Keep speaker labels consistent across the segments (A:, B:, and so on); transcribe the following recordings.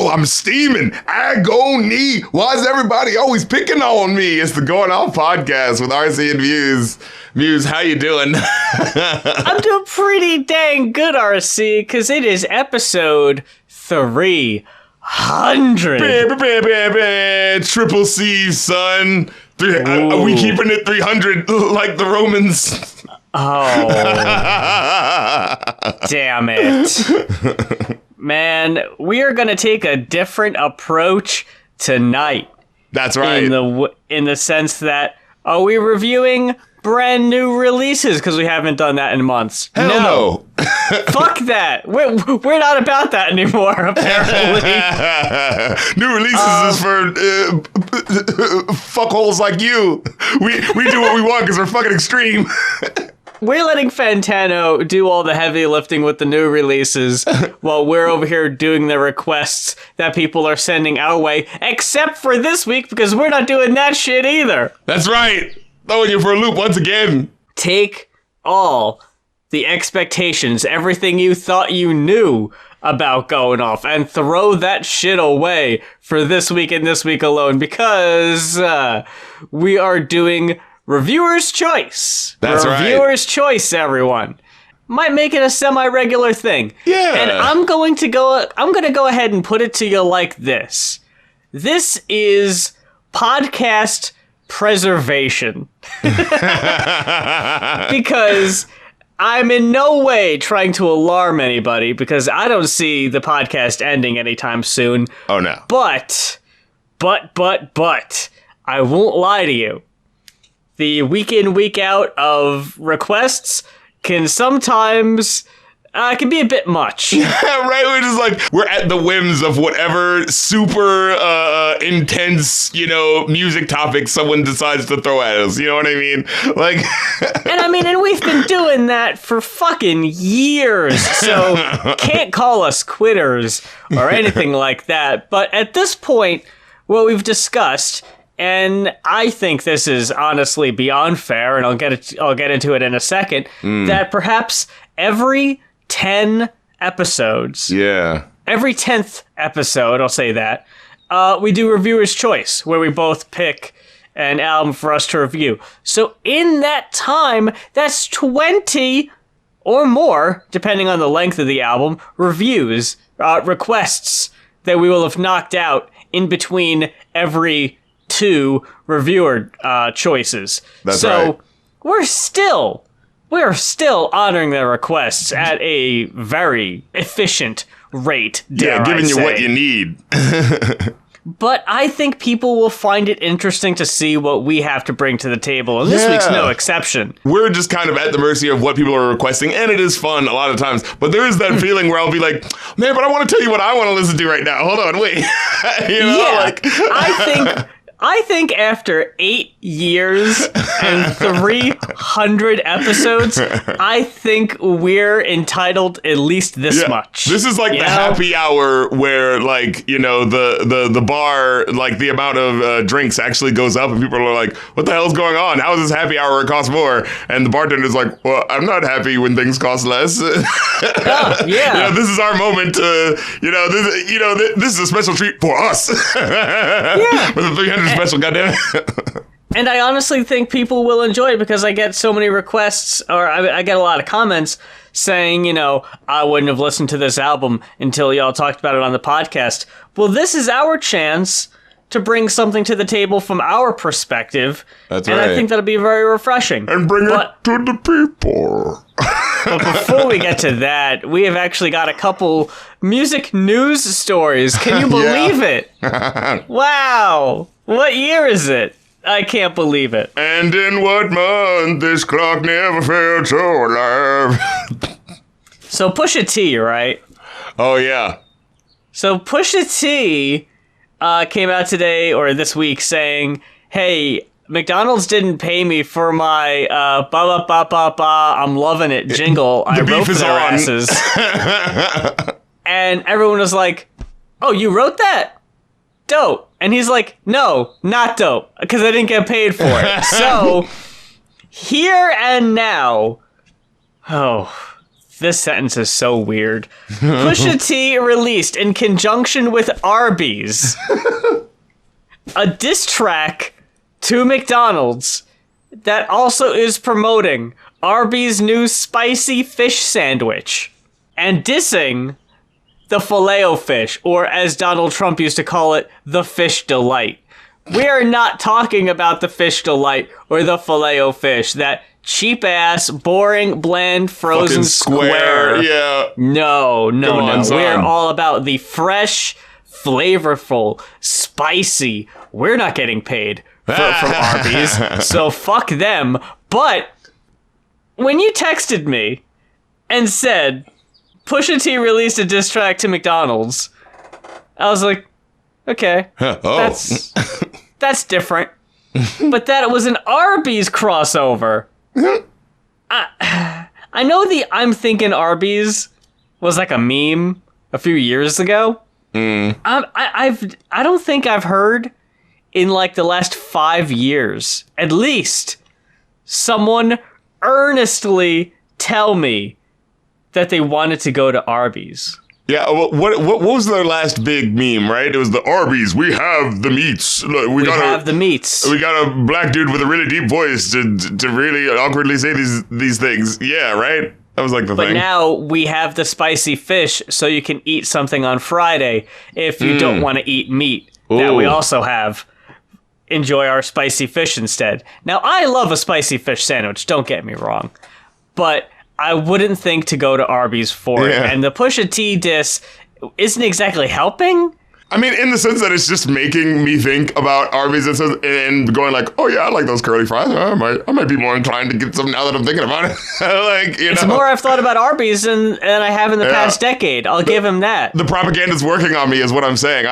A: I'm steaming. Agony. Why is everybody always picking on me? It's the Going Off podcast with RC and Muse. Muse, how you doing?
B: I'm doing pretty dang good, RC, because it is episode 300.
A: Triple C, son. Are we keeping it 300 like the Romans?
B: Oh. Damn it. Man, we are going to take a different approach tonight.
A: That's right.
B: In the sense that, are we reviewing brand new releases? Because we haven't done that in months.
A: Hell no.
B: Fuck that. We're not about that anymore, apparently.
A: New releases is for fuckholes like you. We do what we want because we're fucking extreme.
B: We're letting Fantano do all the heavy lifting with the new releases while we're over here doing the requests that people are sending our way, except for this week because we're not doing that shit either.
A: That's right. Throwing you for a loop once again.
B: Take all the expectations, everything you thought you knew about Going Off, and throw that shit away for this week and this week alone because we are doing Reviewer's Choice.
A: That's right.
B: Reviewer's Choice, everyone. Might make it a semi-regular thing.
A: Yeah.
B: And I'm going to go ahead and put it to you like this. This is podcast preservation. Because I'm in no way trying to alarm anybody because I don't see the podcast ending anytime soon.
A: Oh no.
B: But I won't lie to you. The week in, week out of requests can sometimes can be a bit much.
A: Right? We're just like, we're at the whims of whatever super intense, music topic someone decides to throw at us. You know what I mean? Like,
B: and we've been doing that for fucking years. So can't call us quitters or anything like that. But at this point, what we've discussed, and I think this is honestly beyond fair, and I'll get into it in a second, that perhaps every 10 episodes, every 10th episode, I'll say that, we do Reviewer's Choice, where we both pick an album for us to review. So in that time, that's 20 or more, depending on the length of the album, reviews, requests that we will have knocked out in between every 2 reviewer choices.
A: That's
B: so
A: right.
B: We're still honoring their requests at a very efficient rate.
A: Giving you what you need.
B: But I think people will find it interesting to see what we have to bring to the table, and this week's no exception.
A: We're just kind of at the mercy of what people are requesting, and it is fun a lot of times. But there is that feeling where I'll be like, man, but I want to tell you what I want to listen to right now. Hold on, wait. I think after 8 years and 300 episodes, I think we're entitled at least this much. This is like the happy hour where, like, the bar, like the amount of drinks actually goes up and people are like, what the hell's going on? How is this happy hour it costs more? And the bartender's like, well, I'm not happy when things cost less. This is our moment. This is a special treat for us. For the 300 special, goddamn.
B: And I honestly think people will enjoy it because I get so many requests, or I get a lot of comments saying, I wouldn't have listened to this album until y'all talked about it on the podcast. Well, this is our chance to bring something to the table from our perspective.
A: That's
B: and
A: right.
B: I think that'll be very refreshing.
A: And bring it to the people.
B: But before we get to that, we have actually got a couple music news stories. Can you believe it? Wow. What year is it? I can't believe it.
A: And in what month this clock never felt so alive.
B: So Pusha T, right?
A: Oh, yeah.
B: So Pusha T came out today or this week saying, hey, McDonald's didn't pay me for my ba ba ba ba ba I'm loving it jingle I wrote for their asses. And everyone was like, oh, you wrote that? Dope. And he's like, no, not dope, because I didn't get paid for it. So, here and now, This sentence is so weird. Pusha T released in conjunction with Arby's a diss track to McDonald's that also is promoting Arby's new spicy fish sandwich and dissing the Filet-O-Fish, or as Donald Trump used to call it, the Fish Delight. We are not talking about the Fish Delight or the Filet-O-Fish, that cheap-ass, boring, bland, frozen
C: fucking
B: square.
C: Yeah.
B: No.
C: On,
B: We're all about the fresh, flavorful, spicy. We're not getting paid from Arby's, so fuck them. But when you texted me and said Pusha T released a diss track to McDonald's, I was like, okay, that's different. But that it was an Arby's crossover. I know I'm thinking Arby's was like a meme a few years ago. I don't think I've heard in like the last 5 years, at least, someone earnestly tell me that they wanted to go to Arby's.
C: Yeah, what was their last big meme, right? It was the Arby's. We have the meats. We
B: have the meats.
C: We got a black dude with a really deep voice to really awkwardly say these things. Yeah, right? That was like the thing.
B: But now we have the spicy fish, so you can eat something on Friday if you don't want to eat meat. Ooh. That we also have. Enjoy our spicy fish instead. Now, I love a spicy fish sandwich, don't get me wrong. But I wouldn't think to go to Arby's for it. And the Pusha T diss isn't exactly helping.
C: I mean, in the sense that it's just making me think about Arby's and going like, oh yeah, I like those curly fries. I might be more inclined to get some now that I'm thinking about it.
B: It's more I've thought about Arby's than I have in the past decade. I'll give him that.
C: The propaganda's working on me is what I'm saying.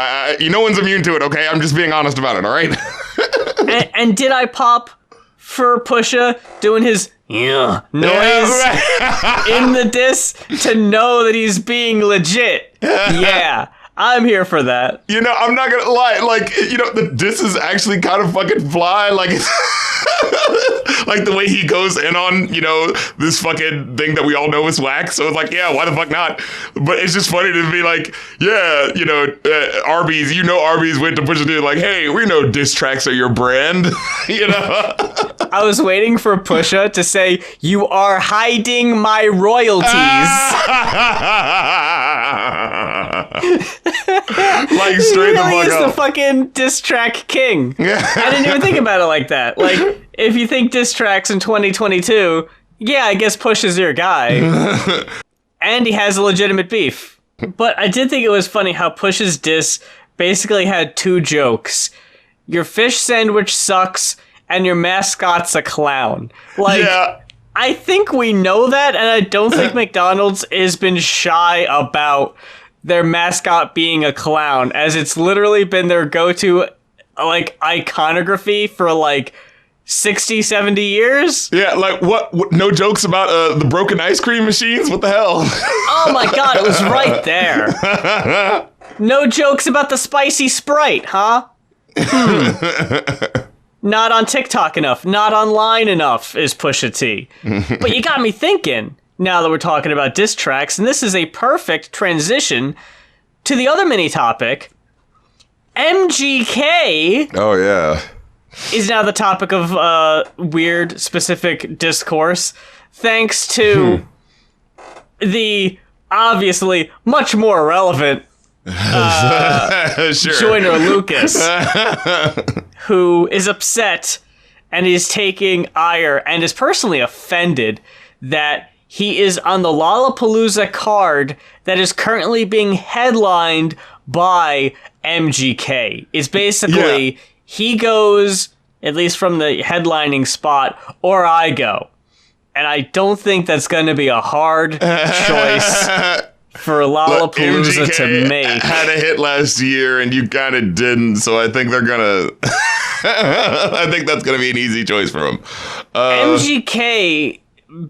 C: No one's immune to it, okay? I'm just being honest about it, all right?
B: and did I pop for Pusha doing his noise in the diss to know that he's being legit? Yeah. I'm here for that.
C: You know, I'm not gonna lie. Like, you know, the diss is actually kind of fucking fly. Like, like the way he goes in on, you know, this fucking thing that we all know is whack. So it's like, yeah, why the fuck not? But it's just funny to be like, yeah, you know, Arby's. You know, Arby's went to Pusha T like, hey, we know diss tracks are your brand. You know.
B: I was waiting for Pusha to say, you are hiding my royalties.
C: Like straight the fuck up.
B: The fucking diss track king. I didn't even think about it like that. Like, if you think diss tracks in 2022, yeah, I guess Push is your guy. And he has a legitimate beef. But I did think it was funny how Push's diss basically had two jokes. Your fish sandwich sucks, and your mascot's a clown. Like, I think we know that, and I don't think McDonald's has been shy about their mascot being a clown, as it's literally been their go-to, like, iconography for, like, 60, 70 years.
C: Yeah, like, what no jokes about the broken ice cream machines? What the hell?
B: Oh my god, it was right there. No jokes about the spicy Sprite, huh? Not on TikTok enough, not online enough, is Pusha T. But you got me thinking, now that we're talking about diss tracks, and this is a perfect transition to the other mini topic. MGK.
C: Oh, yeah.
B: Is now the topic of weird, specific discourse, thanks to the obviously much more relevant Joyner Lucas, who is upset and is taking ire and is personally offended that he is on the Lollapollooza card that is currently being headlined by MGK. It's basically, he goes, at least from the headlining spot, or I go. And I don't think that's going to be a hard choice for Lollapollooza to make.
C: Had a hit last year and you kind of didn't, so I think they're gonna I think that's gonna be an easy choice for him.
B: MGK,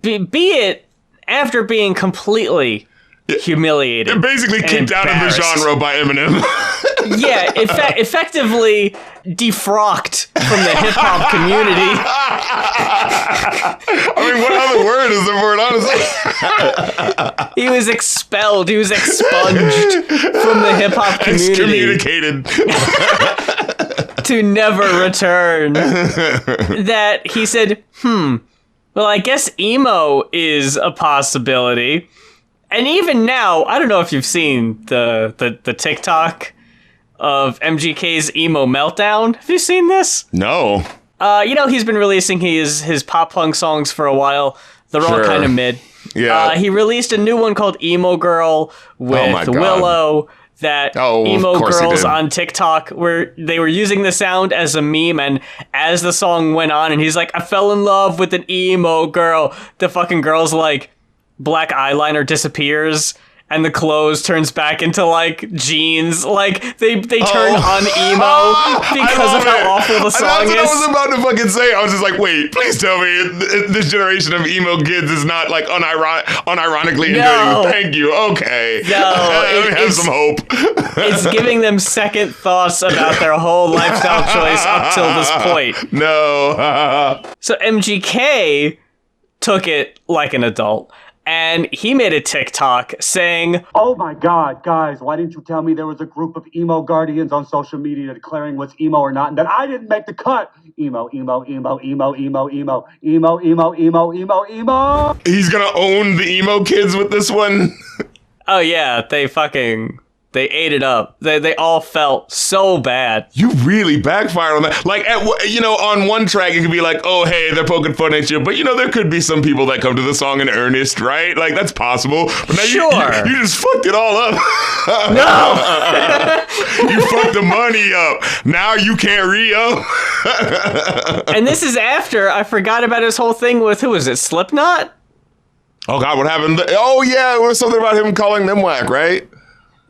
B: be it after being completely humiliated,
C: basically kicked out of the genre by Eminem.
B: Yeah, effectively defrocked from the hip-hop community.
C: I mean, what other word is the word, honestly?
B: He was expelled. He was expunged from the hip-hop community.
C: Excommunicated.
B: To never return. That he said, well, I guess emo is a possibility. And even now, I don't know if you've seen the TikTok of MGK's emo meltdown. Have you seen this?
C: No.
B: He's been releasing his pop punk songs for a while. They're all kind of mid.
C: Yeah.
B: He released a new one called Emo Girl with Willow. That emo girls on TikTok where they were using the sound as a meme, and as the song went on, and he's like, I fell in love with an emo girl. The fucking girl's like, black eyeliner disappears, and the clothes turns back into like jeans. Like they turn on emo because of how awful the song is.
C: That's what I was about to fucking say. I was just like, wait, please tell me this generation of emo kids is not like unironically enjoying. Thank you. Okay.
B: No,
C: have some hope.
B: It's giving them second thoughts about their whole lifestyle choice up till this point.
C: No.
B: So MGK took it like an adult. And he made a TikTok saying,
D: oh my God, guys, why didn't you tell me there was a group of emo guardians on social media declaring what's emo or not, and that I didn't make the cut? Emo, emo, emo, emo, emo, emo, emo, emo, emo, emo, emo.
C: He's gonna own the emo kids with this one.
B: Oh yeah, they ate it up. They all felt so bad.
C: You really backfired on that. Like, on one track, it could be like, oh, hey, they're poking fun at you. But, there could be some people that come to the song in earnest, right? Like, that's possible. But now you just fucked it all up.
B: No!
C: You fucked the money up. Now you can't re-up.
B: And this is after I forgot about his whole thing with, who was it, Slipknot?
C: Oh, God, what happened? Oh, yeah, it was something about him calling them whack, right?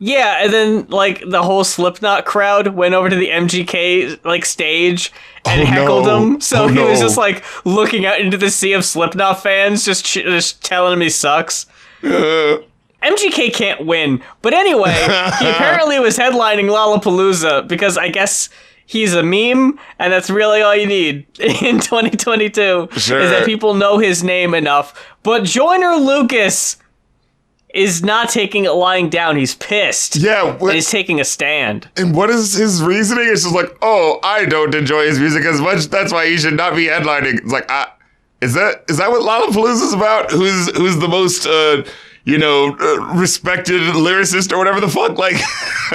B: Yeah, and then, like, the whole Slipknot crowd went over to the MGK, like, stage and heckled him. So he was just, like, looking out into the sea of Slipknot fans, just telling him he sucks. MGK can't win. But anyway, he apparently was headlining Lollapollooza because I guess he's a meme, and that's really all you need in 2022. Sure. Is that people know his name enough. But Joyner Lucas is not taking it lying down. He's pissed. Yeah. And he's taking a stand.
C: And what is his reasoning? It's just like, oh, I don't enjoy his music as much. That's why he should not be headlining. It's like, is that what Lollapalooza's about? Who's the most, respected lyricist or whatever the fuck? Like,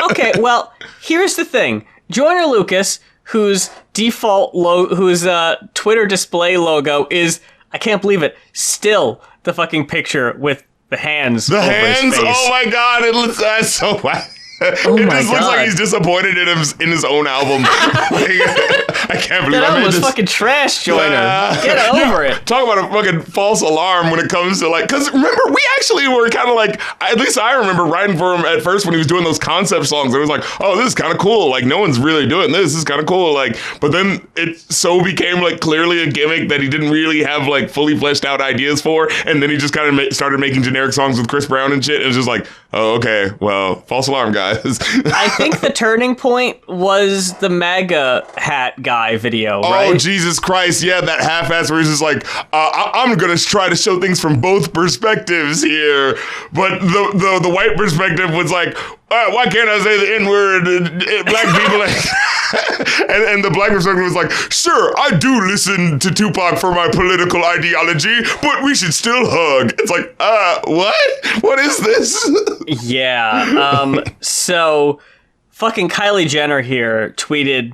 B: okay, well, here's the thing. Joyner Lucas, whose Twitter display logo is, I can't believe it, still the fucking picture with the hands.
C: The
B: over
C: hands?
B: His face.
C: Oh my God! That's so whack.
B: Oh
C: it just looks like he's disappointed in his own album. I can't believe
B: that
C: I made
B: was
C: this.
B: Fucking trash, Joyner. Get over it.
C: Talk about a fucking false alarm when it comes to because remember we actually were kind of like, at least I remember writing for him at first when he was doing those concept songs. It was like, oh, this is kind of cool. Like no one's really doing this. This is kind of cool. Like, but then it so became like clearly a gimmick that he didn't really have like fully fleshed out ideas for, and then he just kind of started making generic songs with Chris Brown and shit. And it was just like, oh, okay, well, false alarm, guys.
B: I think the turning point was the MAGA hat guy video, right?
C: Oh, Jesus Christ. Yeah, that half-ass where he's just like, I'm going to try to show things from both perspectives here. But the white perspective was like, why can't I say the N-word? Black people... and the black perspective was like, sure, I do listen to Tupac for my political ideology, but we should still hug. It's like, what? What is this?
B: Yeah. So, fucking Kylie Jenner here tweeted,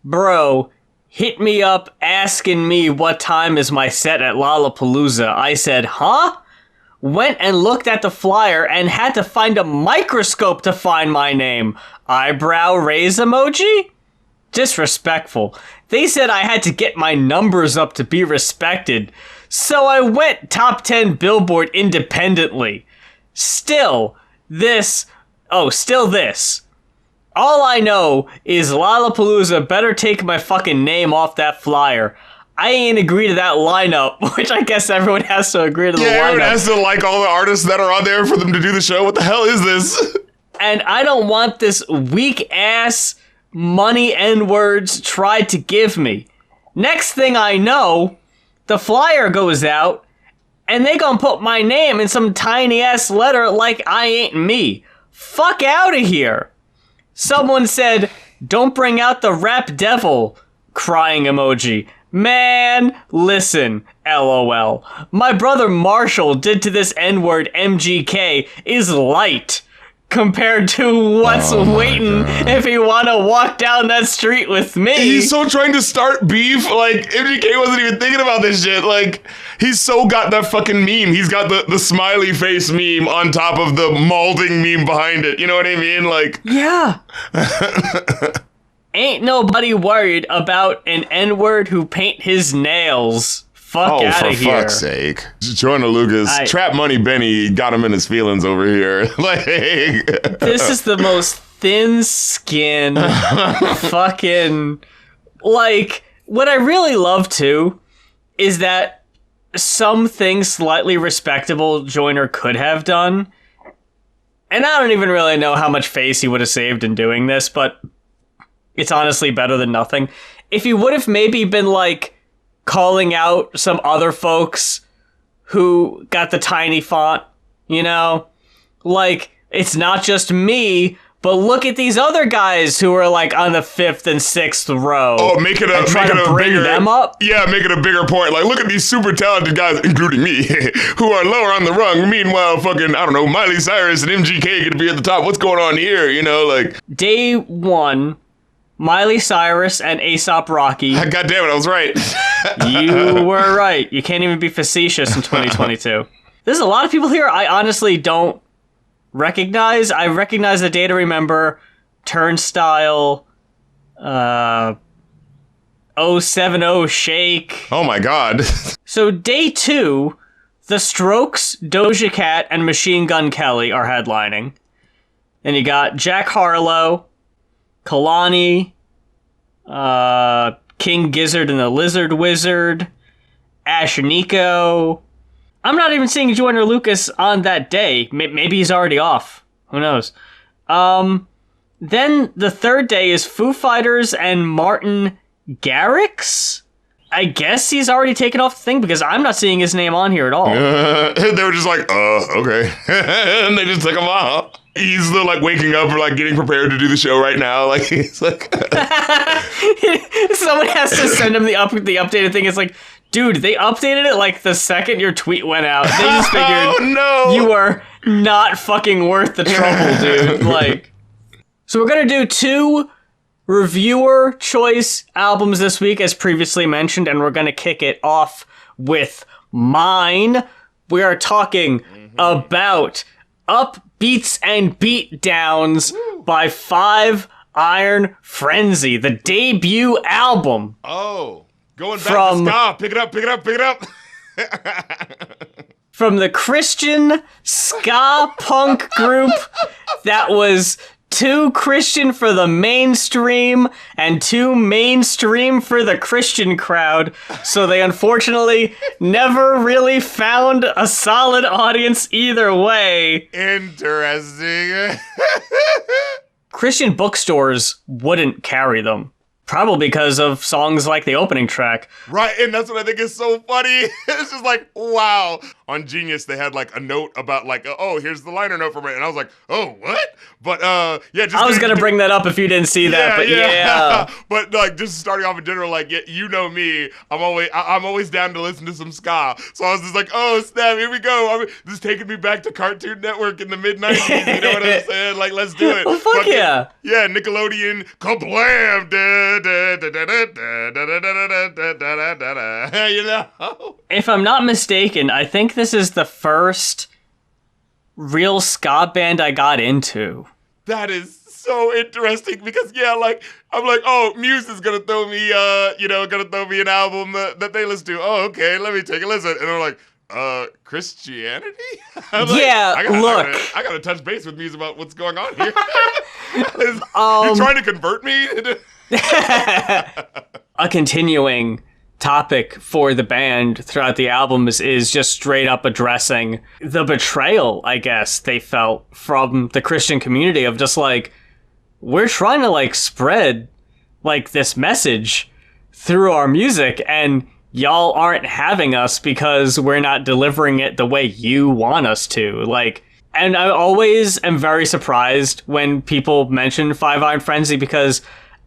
B: bro, hit me up asking me what time is my set at Lollapalooza. I said, huh? Went and looked at the flyer and had to find a microscope to find my name. Eyebrow raise emoji? Disrespectful. They said I had to get my numbers up to be respected. So I went top 10 Billboard independently. Still this. All I know is Lollapalooza better take my fucking name off that flyer. I ain't agree to that lineup, which I guess everyone has to agree to the lineup.
C: Yeah, everyone has to like all the artists that are on there for them to do the show. What the hell is this?
B: And I don't want this weak-ass money N-words tried to give me. Next thing I know, the flyer goes out, and they gonna put my name in some tiny-ass letter like I ain't me. Fuck out of here. Someone said, don't bring out the rap devil, crying emoji. Man, listen, LOL. My brother Marshall did to this N-word MGK is light compared to what's waiting if you want to walk down that street with me.
C: He's so trying to start beef. Like, MGK wasn't even thinking about this shit. Like, he's so got that fucking meme. He's got the smiley face meme on top of the maulding meme behind it. You know what I mean? Like,
B: yeah. Ain't nobody worried about an N-word who paint his nails. Fuck out of here.
C: Oh, for fuck's sake. Joyner Lucas, Trap Money Benny got him in his feelings over here. Like,
B: this is the most thin-skinned fucking... Like, what I really love, too, is that something slightly respectable Joyner could have done. And I don't even really know how much face he would have saved in doing this, but it's honestly better than nothing. If he would have maybe been, like, calling out some other folks who got the tiny font, you know? Like, it's not just me, but look at these other guys who are, like, on the 5th and 6th row.
C: Oh, make it a
B: bring
C: bigger,
B: them up?
C: Yeah, make it a bigger point. Like, look at these super talented guys, including me, who are lower on the rung. Meanwhile, fucking, I don't know, Miley Cyrus and MGK could be at the top. What's going on here, you know? Like,
B: Day 1... Miley Cyrus and A$AP Rocky.
C: God damn it, I was right.
B: You were right. You can't even be facetious in 2022. There's a lot of people here I honestly don't recognize. I recognize the Day to Remember, Turnstile, 070 Shake.
C: Oh my god.
B: So Day 2, The Strokes, Doja Cat, and Machine Gun Kelly are headlining. Then you got Jack Harlow, Kalani, King Gizzard and the Lizard Wizard, Ashnikko. I'm not even seeing Joyner Lucas on that day. Maybe he's already off. Who knows? Then the third day is Foo Fighters and Martin Garrix. I guess he's already taken off the thing because I'm not seeing his name on here at all.
C: They were just like, okay. And they just took him off. He's still like waking up or like getting prepared to do the show right now. Like, he's like...
B: Someone has to send him the updated thing. It's like, dude, they updated it like the second your tweet went out. They just figured you are not fucking worth the trouble, dude. Like, so we're going to do 2 reviewer choice albums this week, as previously mentioned, and we're going to kick it off with mine. We are talking about Upbeats and Beatdowns by 5 Iron Frenzy, the debut album.
C: Oh, going back to ska. Pick it up, pick it up, pick it up.
B: From the Christian ska punk group that was too Christian for the mainstream and too mainstream for the Christian crowd, so they unfortunately never really found a solid audience either way.
C: Interesting.
B: Christian bookstores wouldn't carry them. Probably because of songs like the opening track.
C: Right, and that's what I think is so funny. It's just like, wow. On Genius, they had like a note about like, oh, here's the liner note from it. And I was like, oh, what? But yeah.
B: I was going to bring that up if you didn't see that, but yeah.
C: But like, just starting off in general, like, you know me, I'm always down to listen to some ska. So I was just like, oh, snap, here we go. This is taking me back to Cartoon Network in the mid-90s. You know what I'm saying? Like, let's do it.
B: Well, fuck yeah.
C: Yeah, Nickelodeon, kablam, you know?
B: If I'm not mistaken, I think this is the first real ska band I got into.
C: That is so interesting because, yeah, like, I'm like, oh, Muse is gonna throw me, gonna throw me an album that they listen to. Oh, okay, let me take a listen. And they're like, Christianity?
B: Yeah, look.
C: I gotta touch base with Muse about what's going on here. You're trying to convert me?
B: Continuing topic for the band throughout the album is just straight up addressing the betrayal, I guess, they felt from the Christian community of just like, we're trying to like spread like this message through our music and y'all aren't having us because we're not delivering it the way you want us to. Like, and I always am very surprised when people mention Five Iron Frenzy because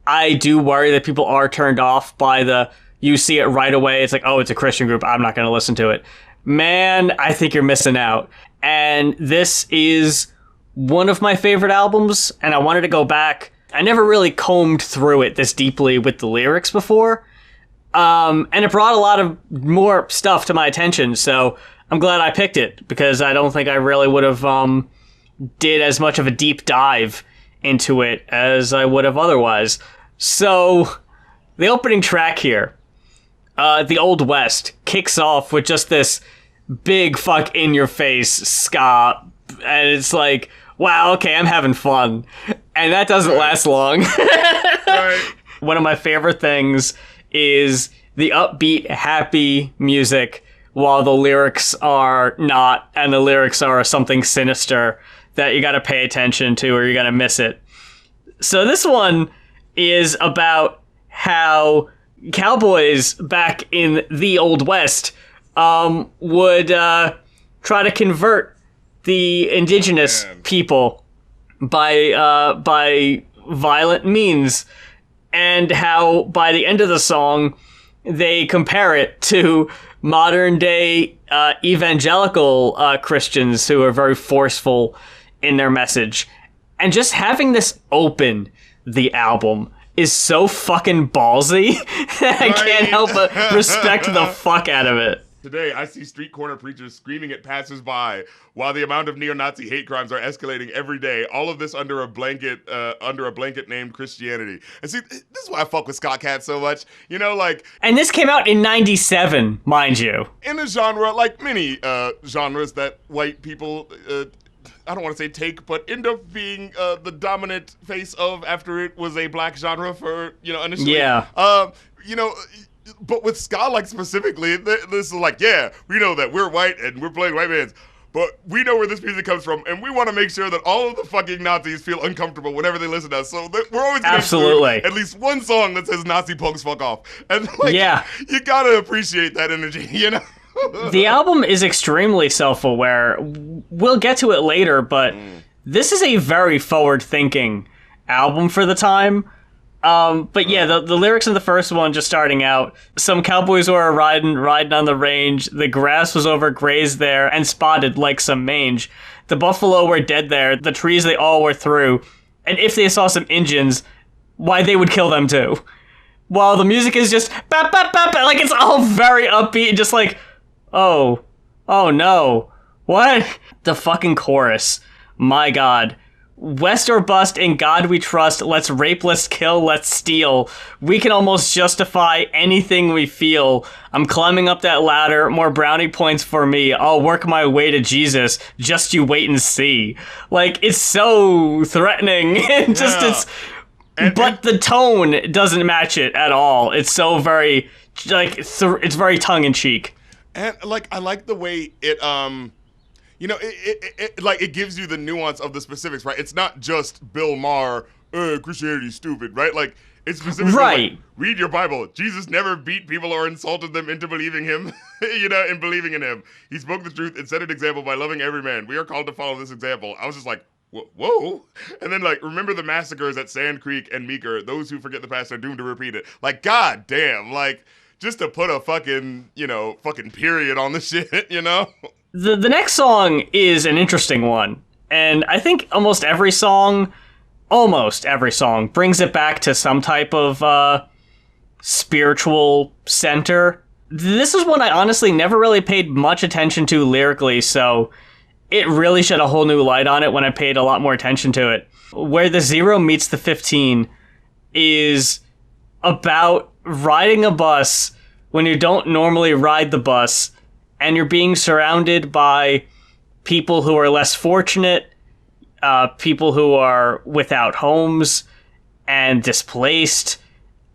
B: I do worry that people are turned off by you see it right away. It's like, oh, it's a Christian group. I'm not going to listen to it. Man, I think you're missing out. And this is one of my favorite albums, and I wanted to go back. I never really combed through it this deeply with the lyrics before. And it brought a lot of more stuff to my attention, so I'm glad I picked it, because I don't think I really would have did as much of a deep dive into it as I would have otherwise. So, the opening track here, The Old West, kicks off with just this big fuck in your face ska, and it's like, wow, okay, I'm having fun. And that doesn't last long.
C: Right.
B: One of my favorite things is the upbeat, happy music, while the lyrics are not, and the lyrics are something sinister that you gotta pay attention to or you're gonna miss it. So this one is about how cowboys back in the Old West would try to convert the indigenous people by violent means, and how by the end of the song they compare it to modern day evangelical Christians who are very forceful in their message. And just having this open the album is so fucking ballsy that I can't help but respect the fuck out of it.
C: Today, I see street corner preachers screaming at passersby while the amount of neo-Nazi hate crimes are escalating every day. All of this under a blanket named Christianity. And see, this is why I fuck with Scott Cat so much. You know, like...
B: And this came out in 97, mind you.
C: In a genre, like many genres that white people... I don't want to say take, but end up being the dominant face of after it was a black genre for, initially.
B: Yeah.
C: But with ska, like, specifically, this is like, yeah, we know that we're white and we're playing white bands, but we know where this music comes from, and we want to make sure that all of the fucking Nazis feel uncomfortable whenever they listen to us. So we're always going to include at least one song that says Nazi punks fuck off. And, like, you gotta appreciate that energy, you know?
B: The album is extremely self-aware. We'll get to it later, but this is a very forward-thinking album for the time. But yeah, the lyrics in the first one, just starting out, some cowboys were riding on the range, the grass was overgrazed there and spotted like some mange. The buffalo were dead there, the trees they all were through, and if they saw some Indians, why, they would kill them too. While the music is just, bap, bap, bap, bap, like it's all very upbeat, just like, oh no, what? The fucking chorus, my god. West or bust, in God we trust, let's rape, let's kill, let's steal. We can almost justify anything we feel. I'm climbing up that ladder, more brownie points for me. I'll work my way to Jesus, just you wait and see. Like, it's so threatening. But the tone doesn't match it at all. It's so very, like, it's very tongue-in-cheek.
C: And, like, I like the way it, it gives you the nuance of the specifics, right? It's not just Bill Maher, Christianity's stupid, right? Like, it's specifically like, read your Bible. Jesus never beat people or insulted them into believing him, in believing in him. He spoke the truth and set an example by loving every man. We are called to follow this example. I was just like, whoa. And then, like, remember the massacres at Sand Creek and Meeker. Those who forget the past are doomed to repeat it. Like, god damn, like, just to put a fucking period on the shit, you know?
B: The next song is an interesting one, and I think almost every song brings it back to some type of spiritual center. This is one I honestly never really paid much attention to lyrically, so it really shed a whole new light on it when I paid a lot more attention to it. Where the 0 meets the 15 is about riding a bus when you don't normally ride the bus, and you're being surrounded by people who are less fortunate, people who are without homes and displaced,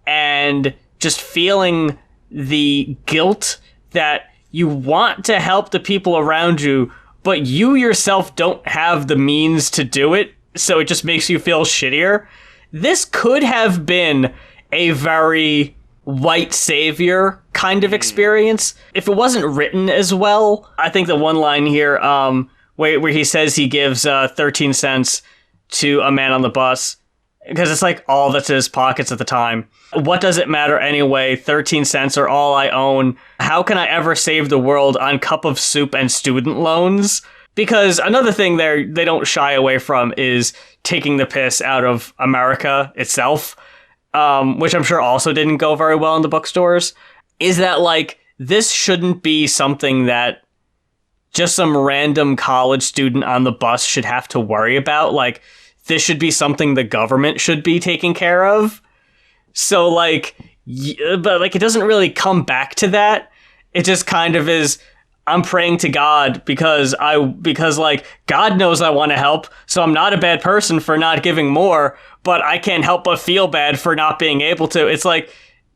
B: and just feeling the guilt that you want to help the people around you, but you yourself don't have the means to do it, so it just makes you feel shittier. This could have been a very white savior kind of experience if it wasn't written as well. I think the one line here where he says he gives 13 cents to a man on the bus, because it's like all that's in his pockets at the time. What does it matter anyway? 13 cents are all I own. How can I ever save the world on cup of soup and student loans? Because another thing they don't shy away from is taking the piss out of America itself, which I'm sure also didn't go very well in the bookstores, is that, like, this shouldn't be something that just some random college student on the bus should have to worry about. Like, this should be something the government should be taking care of. So, like, but, like, it doesn't really come back to that. It just kind of is, I'm praying to God because like, God knows I want to help, so I'm not a bad person for not giving more, but I can't help but feel bad for not being able to. It's like,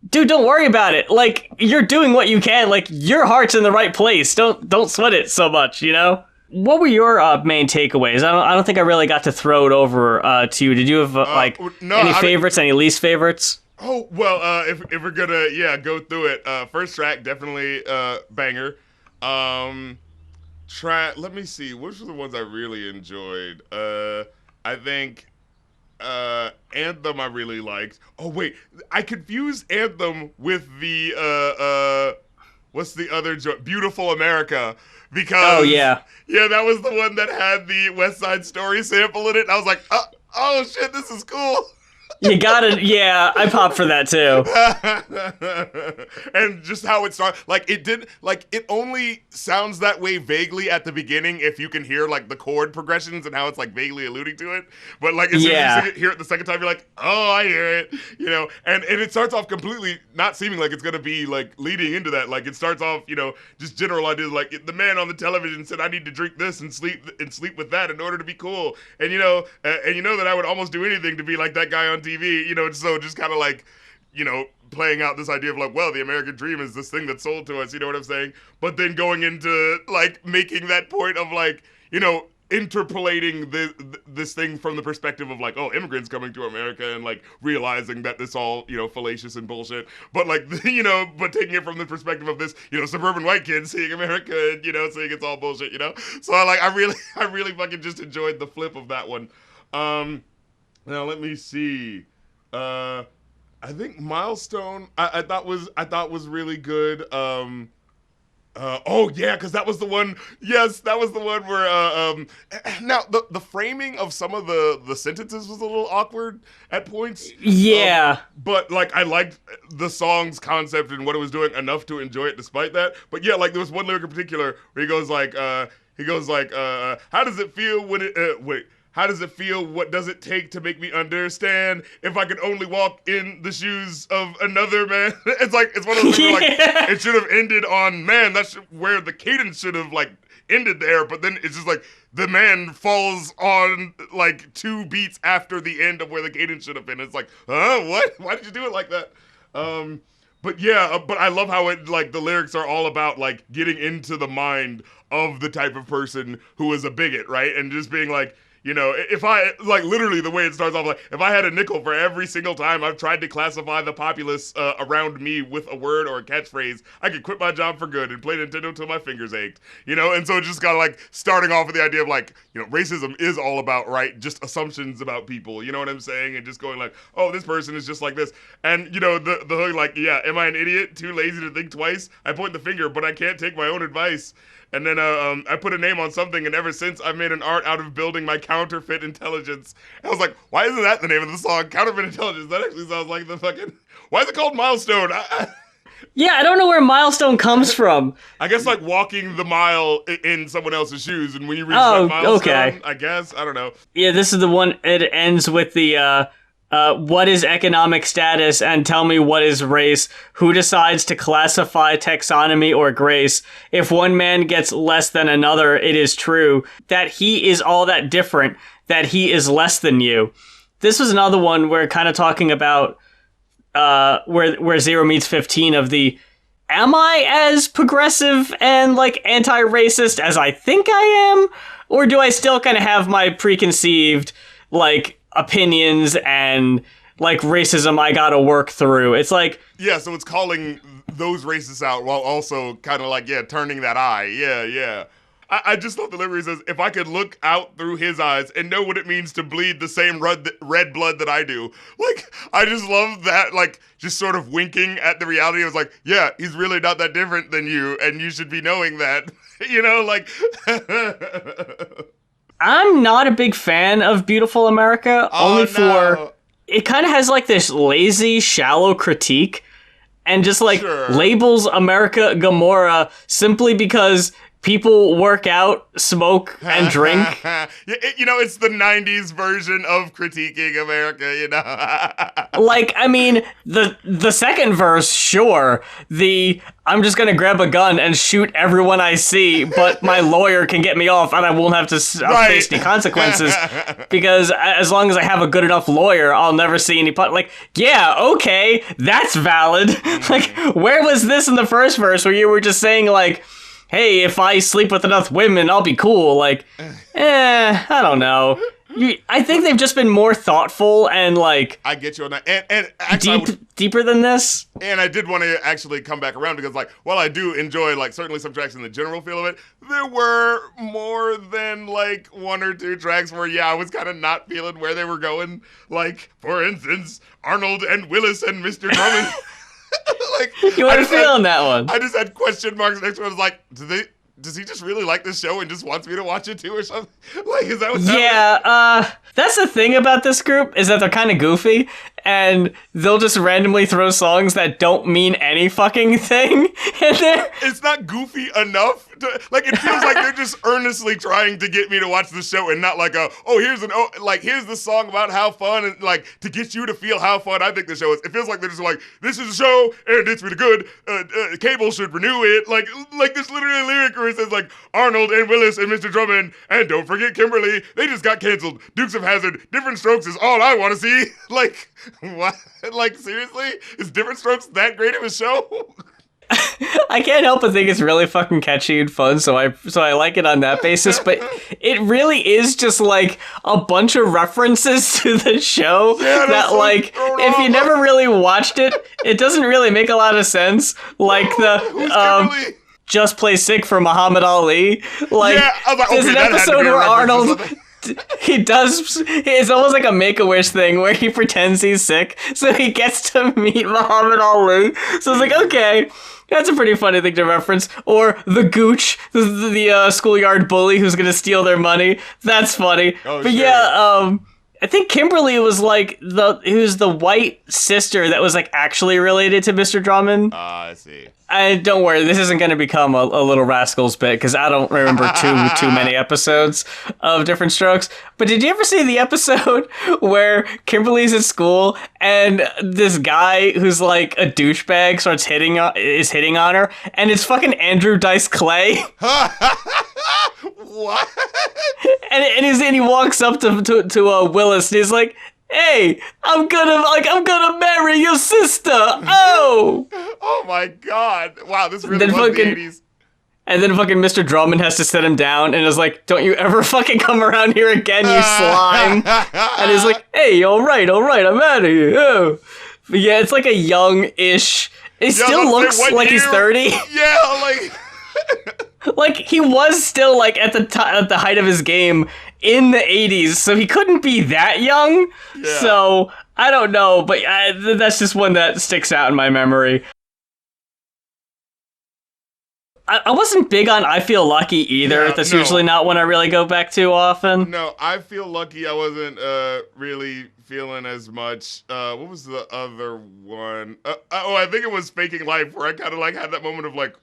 B: dude, don't worry about it. Like, you're doing what you can. Like, your heart's in the right place. Don't sweat it so much, you know? What were your main takeaways? I don't think I really got to throw it over to you. Did you have any favorites, any least favorites?
C: Oh, well, if we're gonna go through it, first track definitely banger. Let me see, which were the ones I really enjoyed? I think Anthem I really liked. Oh wait, I confused Anthem with the what's the other Beautiful America, because that was the one that had the West Side Story sample in it. I was like, oh shit, this is cool.
B: You gotta, I popped for that too.
C: And just how it started, like, it only sounds that way vaguely at the beginning if you can hear, like, the chord progressions and how it's, like, vaguely alluding to it. But, like, as soon as you hear it the second time, you're like, oh, I hear it, you know? And it starts off completely not seeming like it's gonna be, like, leading into that. Like, it starts off, you know, just general ideas, like, the man on the television said I need to drink this and sleep with that in order to be cool. And, you know that I would almost do anything to be like that guy on TV, you know, so just kind of like, you know, playing out this idea of like, well, the American dream is this thing that's sold to us, you know what I'm saying? But then going into like making that point of like, you know, interpolating this thing from the perspective of like, oh, immigrants coming to America and like realizing that this all, you know, fallacious and bullshit, but like, you know, but taking it from the perspective of this, you know, suburban white kids seeing America and, you know, saying it's all bullshit, you know? So I really fucking just enjoyed the flip of that one. Now let me see. I think Milestone I thought was really good. Because that was the one. Yes, that was the one where. Now the framing of some of the sentences was a little awkward at points.
B: Yeah.
C: But like I liked the song's concept and what it was doing enough to enjoy it despite that. But yeah, like there was one lyric in particular where he goes like, how does it feel when it how does it feel? What does it take to make me understand? If I could only walk in the shoes of another man. It's one of those things where, like, it should have ended on, man, that's where the cadence should have, like, ended there. But then it's just like, the man falls on, like, 2 beats after the end of where the cadence should have been. It's like, what? Why did you do it like that? But yeah, but I love how it, like, the lyrics are all about, like, getting into the mind of the type of person who is a bigot, right? And just being like, you know, if I, like, literally the way it starts off, like, if I had a nickel for every single time I've tried to classify the populace around me with a word or a catchphrase, I could quit my job for good and play Nintendo till my fingers ached, you know? And so it just kind of, like, starting off with the idea of, like, you know, racism is all about, right, just assumptions about people, you know what I'm saying? And just going, like, oh, this person is just like this. And, you know, the hook, like, yeah, am I an idiot? Too lazy to think twice? I point the finger, but I can't take my own advice. And then I put a name on something, and ever since I've made an art out of building my counterfeit intelligence. And I was like, why isn't that the name of the song? Counterfeit intelligence. That actually sounds like the fucking... Why is it called Milestone?
B: Yeah, I don't know where Milestone comes from.
C: I guess like walking the mile in someone else's shoes, and when you reach that milestone, okay. I guess, I don't know.
B: Yeah, this is the one, it ends with the... what is economic status and tell me what is race? Who decides to classify taxonomy or grace? If one man gets less than another, it is true that he is all that different, that he is less than you. This was another one where kind of talking about where 0 meets 15 of the am I as progressive and, like, anti-racist as I think I am? Or do I still kind of have my preconceived, like, opinions and, like, racism I gotta work through? It's like...
C: Yeah, so it's calling those racists out while also kind of like, turning that eye. Yeah. I just love the delivery. Says, if I could look out through his eyes and know what it means to bleed the same red blood that I do. Like, I just love that, like, just sort of winking at the reality. It was like, yeah, he's really not that different than you, and you should be knowing that. You know, like...
B: I'm not a big fan of Beautiful America, only for... It kind of has, like, this lazy, shallow critique, and just, like, labels America Gomorrah simply because... people work out, smoke, and drink.
C: You know, it's the 90s version of critiquing America, you know?
B: Like, I mean, the second verse, sure. I'm just gonna grab a gun and shoot everyone I see, but my lawyer can get me off and I won't have to face any consequences. Because as long as I have a good enough lawyer, I'll never see any... Like, yeah, okay, that's valid. Like, where was this in the first verse where you were just saying, like... hey, if I sleep with enough women, I'll be cool. Like, I don't know. I think they've just been more thoughtful and, like...
C: I get you on that. And actually,
B: deeper than this.
C: And I did want to actually come back around because, like, while I do enjoy, like, certainly some tracks in the general feel of it, there were more than, like, one or two tracks where, I was kind of not feeling where they were going. Like, for instance, Arnold and Willis and Mr. Drummond. Like,
B: you weren't feeling that one.
C: I just had question marks next to it. I was like, does he just really like this show and just wants me to watch it too or something? Like, is that what's happening?
B: That's the thing about this group is that they're kind of goofy and they'll just randomly throw songs that don't mean any fucking thing in there.
C: It's not goofy enough. Like, it feels like they're just earnestly trying to get me to watch the show and not like here's the song about how fun and like to get you to feel how fun I think the show is. It feels like they're just like, this is a show and it's really good. Cable should renew it. Like there's literally a lyric where it says like Arnold and Willis and Mr. Drummond and don't forget Kimberly. They just got canceled. Dukes of Hazzard. Different Strokes is all I want to see. Like, what? Like, seriously? Is Different Strokes that great of a show?
B: I can't help but think it's really fucking catchy and fun, so I like it on that basis, but it really is just like a bunch of references to the show that like if you never really watched it, it doesn't really make a lot of sense. Like the Just Play Sick for Muhammad Ali. Like, there's an episode where Arnold it's almost like a Make-A-Wish thing where he pretends he's sick so he gets to meet Muhammad Ali. So it's like, okay, that's a pretty funny thing to reference. Or the Gooch, the schoolyard bully who's gonna steal their money. That's funny. But sure. I think Kimberly was like who's the white sister that was like actually related to Mr. Drummond.
C: I see.
B: And don't worry, this isn't going to become a Little Rascals bit because I don't remember too many episodes of Different Strokes. But did you ever see the episode where Kimberly's at school and this guy who's like a douchebag starts hitting on her, and it's fucking Andrew Dice Clay?
C: What?
B: And he walks up to Willis and he's like, hey, I'm gonna marry your sister. Oh.
C: Oh my God. Wow, this really was the 80s.
B: And then fucking Mr. Drummond has to sit him down and is like, don't you ever fucking come around here again, you slime. And he's like, hey, all right, I'm out of here. Oh. But yeah, it's like a young-ish. He still looks like he's 30.
C: Yeah, like...
B: Like, he was still, like, at the height of his game in the 80s, so he couldn't be that young. Yeah. So, I don't know, but that's just one that sticks out in my memory. I wasn't big on I Feel Lucky either. That's usually not one I really go back to often.
C: No, I Feel Lucky I wasn't really feeling as much. What was the other one? I think it was Faking Life, where I kind of like had that moment of like,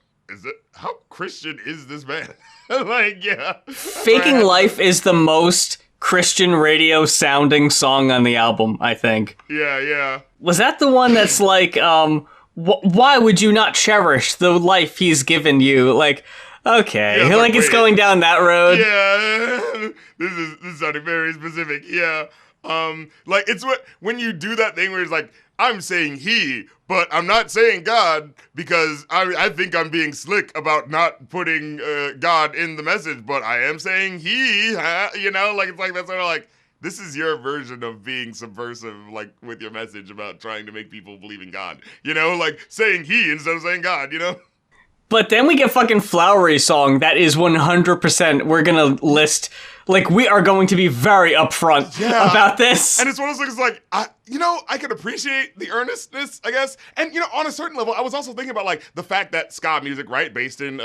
C: how Christian is this man? Like, yeah.
B: Faking Life is the most Christian radio sounding song on the album, I think.
C: Yeah.
B: Was that the one that's like, why would you not cherish the life he's given you? Like, okay, like it's going down that road.
C: Yeah, this is sounding very specific. Yeah. Like, it's when you do that thing where it's like, I'm saying he, but I'm not saying God because I think I'm being slick about not putting God in the message, but I am saying he, you know, like, it's like, that's sort of like, this is your version of being subversive, like, with your message about trying to make people believe in God, you know, like, saying he instead of saying God, you know?
B: But then we get fucking Flowery Song that is 100%, we're gonna list, like, we are going to be very upfront about this.
C: And it's one of those things like, I can appreciate the earnestness, I guess. And, on a certain level, I was also thinking about, like, the fact that ska music, right, based in,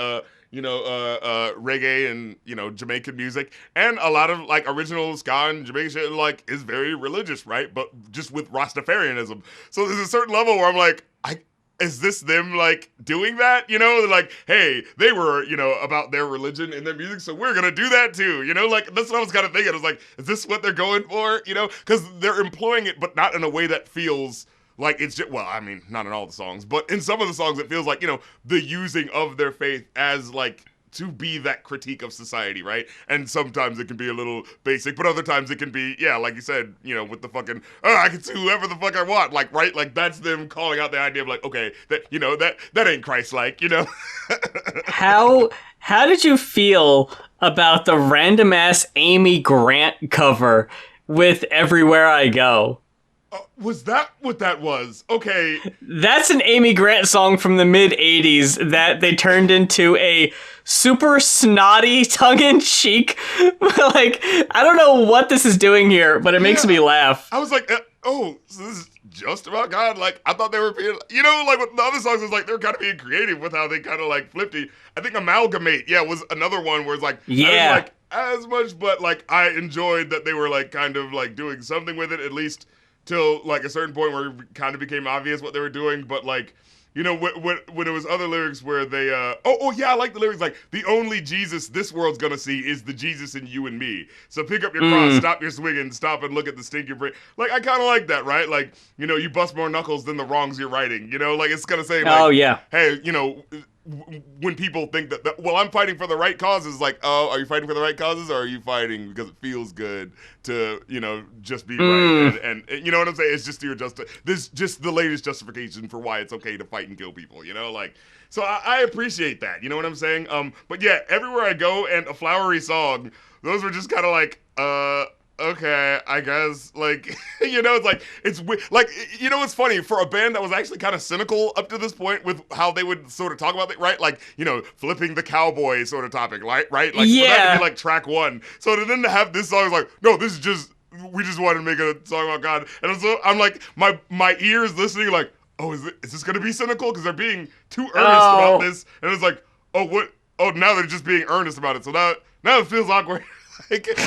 C: reggae and, Jamaican music, and a lot of, like, original ska and Jamaican shit, like, is very religious, right? But just with Rastafarianism. So there's a certain level where I'm like, is this them, like, doing that? They're like, hey, they were, about their religion and their music, so we're gonna do that too, Like, that's what I was kind of thinking. I was like, is this what they're going for, Because they're employing it, but not in a way that feels like it's just, well, I mean, not in all the songs, but in some of the songs it feels like, the using of their faith as, like, to be that critique of society, right? And sometimes it can be a little basic, but other times it can be, like you said, with the fucking, I can sue whoever the fuck I want, like, right? Like, that's them calling out the idea of, like, okay, that ain't Christ-like,
B: How did you feel about the random-ass Amy Grant cover with Everywhere I Go?
C: Was that what that was? Okay.
B: That's an Amy Grant song from the mid-'80s that they turned into a super snotty, tongue-in-cheek, like, I don't know what this is doing here, but it makes me laugh.
C: I was like, so this is just about God? Like, I thought they were being, like with the other songs, it's like, they're kind of being creative with how they kind of, like, flipped it. I think Amalgamate, was another one where it's like, I didn't like as much, but, like, I enjoyed that they were, like, kind of, like, doing something with it, at least till, like, a certain point where it kind of became obvious what they were doing, but, like, when it was other lyrics where they, I like the lyrics, like, the only Jesus this world's gonna see is the Jesus in you and me. So pick up your cross, stop your swinging, stop and look at the stink you bring. Like, I kind of like that, right? Like, you bust more knuckles than the wrongs you're righting, like, it's gonna say, like, hey, when people think that, well, I'm fighting for the right causes, like, oh, are you fighting for the right causes, or are you fighting because it feels good to, just be right? And you know what I'm saying? It's just this just the latest justification for why it's okay to fight and kill people, like, so I appreciate that, you know what I'm saying? But yeah, Everywhere I Go and A Flowery Song, those were just kind of like, okay, I guess, like, it's like, it's like, it's funny, for a band that was actually kind of cynical up to this point with how they would sort of talk about it, right? Like, flipping the cowboy sort of topic, right? Like, for that to be like track one. So then to have this song is like, no, this is just, we just wanted to make a song about God. And so I'm like, my ears listening, like, oh, is this going to be cynical? Because they're being too earnest about this. And it's like, now they're just being earnest about it. So now it feels awkward. Like, like,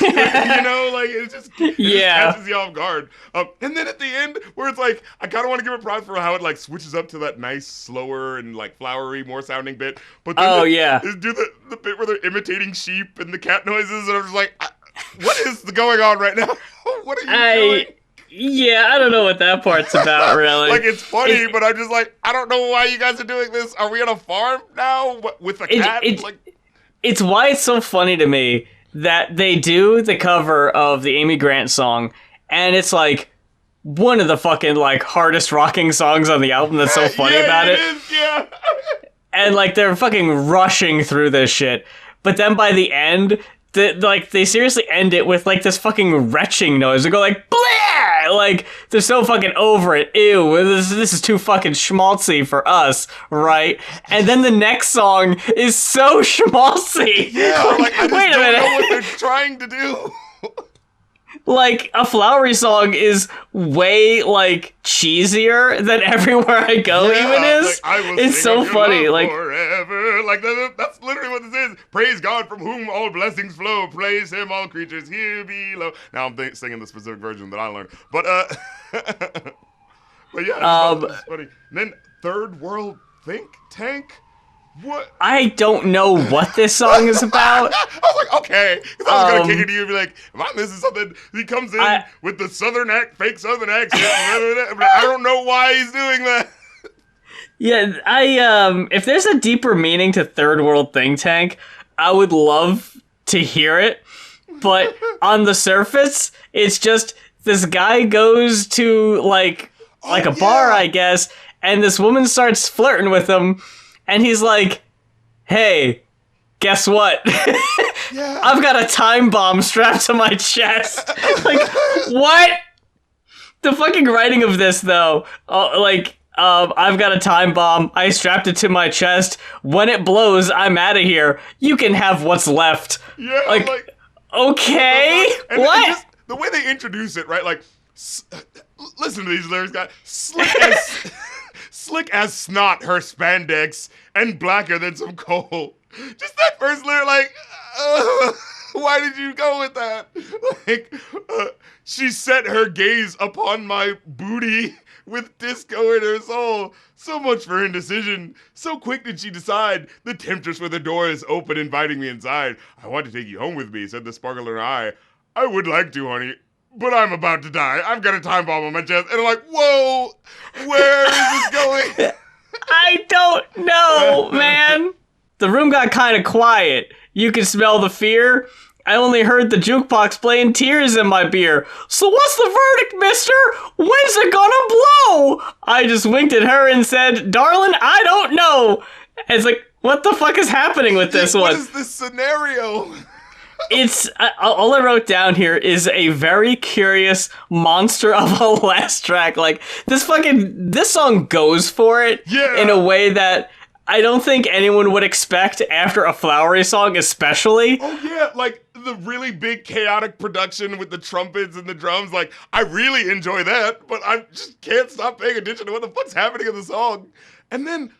C: it just catches you off guard. And then at the end, where it's like, I kind of want to give it props for how it, like, switches up to that nice, slower and, like, flowery, more sounding bit. But then they do the bit where they're imitating sheep and the cat noises, and I'm just like, what is going on right now? What are you doing?
B: Yeah, I don't know what that part's about, really.
C: Like, it's funny, but I'm just like, I don't know why you guys are doing this. Are we on a farm now with a cat?
B: It's why it's so funny to me that they do the cover of the Amy Grant song, and it's like one of the fucking, like, hardest rocking songs on the album that's so funny about it.
C: Yeah.
B: And, like, they're fucking rushing through this shit. But then by the end, they seriously end it with, like, this fucking retching noise. They go like, bleh! Like, they're so fucking over it. Ew, this is too fucking schmaltzy for us, right? And then the next song is so schmaltzy.
C: Yeah, like, I just don't know what they're trying to do.
B: Like, A Flowery Song is way, like, cheesier than Everywhere I Go even is.
C: Like,
B: it's so funny. Like,
C: forever. Like, that's literally what this is. Praise God from whom all blessings flow. Praise him, all creatures here below. Now I'm singing the specific version that I learned. But, but yeah, it's funny. And then Third World Think Tank. What?
B: I don't know what this song is about.
C: I was like, okay. Because I was going to kick it to you and be like, am I missing something? He comes in with the fake Southern accent. I don't know why he's doing that.
B: Yeah, if there's a deeper meaning to Third World Think Tank, I would love to hear it. But on the surface, it's just this guy goes to like a bar, I guess, and this woman starts flirting with him, and he's like, hey, guess what? I've got a time bomb strapped to my chest. Like, what? The fucking writing of this, though, I've got a time bomb. I strapped it to my chest. When it blows, I'm out of here. You can have what's left.
C: Yeah,
B: like okay, what?
C: The way they introduce it, right? Like, listen to these lyrics, guys. Slick as snot, her spandex, and blacker than some coal. Just that first lyric, like, why did you go with that? Like, she set her gaze upon my booty with disco in her soul. So much for indecision. So quick did she decide. The temptress with the door is open, inviting me inside. I want to take you home with me, said the sparkle in her eye. I would like to, honey, but I'm about to die. I've got a time bomb on my chest. And I'm like, whoa, where is this going?
B: I don't know, man. The room got kind of quiet. You could smell the fear. I only heard the jukebox playing Tears in my beer. So what's the verdict, mister? When's it gonna blow? I just winked at her and said, darling, I don't know. And it's like, what the fuck is happening with this one?
C: What is this scenario?
B: It's, all I wrote down here is a very curious monster of a last track. Like, this song goes for it in a way that I don't think anyone would expect after a Flowery song, especially.
C: Oh, yeah, like the really big chaotic production with the trumpets and the drums. Like, I really enjoy that, but I just can't stop paying attention to what the fuck's happening in the song. And then,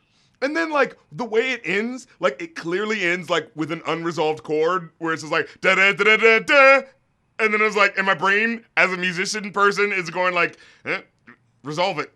C: like, the way it ends, like, it clearly ends, like, with an unresolved chord, where it's just like, da-da-da-da-da-da. And then it's like, and my brain, as a musician person, is going like, resolve it.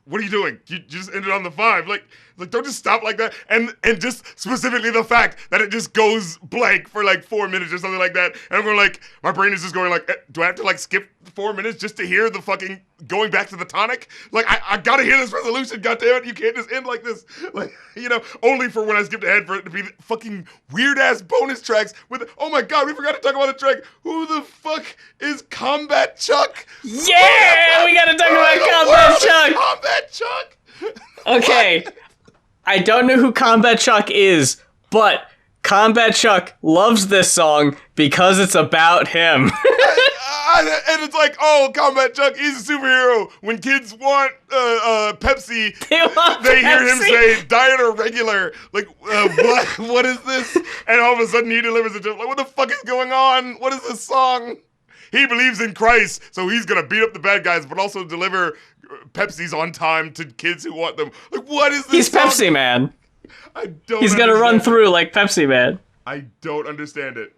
C: What are you doing? You just ended on the 5. Like, don't just stop like that. And just specifically the fact that it just goes blank for like 4 minutes or something like that. And I'm going like, my brain is just going like, do I have to like skip 4 minutes just to hear the fucking going back to the tonic? Like, I gotta hear this resolution, goddammit. You can't just end like this. Like, you know, only for when I skipped ahead for it to be fucking weird ass bonus tracks with, oh my god, we forgot to talk about the track. Who the fuck is Combat Chuck?
B: Yeah, we gotta talk about Combat Chuck.
C: Combat Chuck.
B: Okay.
C: What?
B: I don't know who Combat Chuck is, but Combat Chuck loves this song because it's about him.
C: And it's like, oh, Combat Chuck, he's a superhero. When kids want Pepsi, they hear him say diet or regular. Like, what is this? And all of a sudden he delivers it to him. Like, what the fuck is going on? What is this song? He believes in Christ, so he's going to beat up the bad guys, but also deliver Pepsis on time to kids who want them. Like, what is this
B: He's
C: song?
B: Pepsi Man.
C: He's
B: going to run through like Pepsi Man.
C: I don't understand it.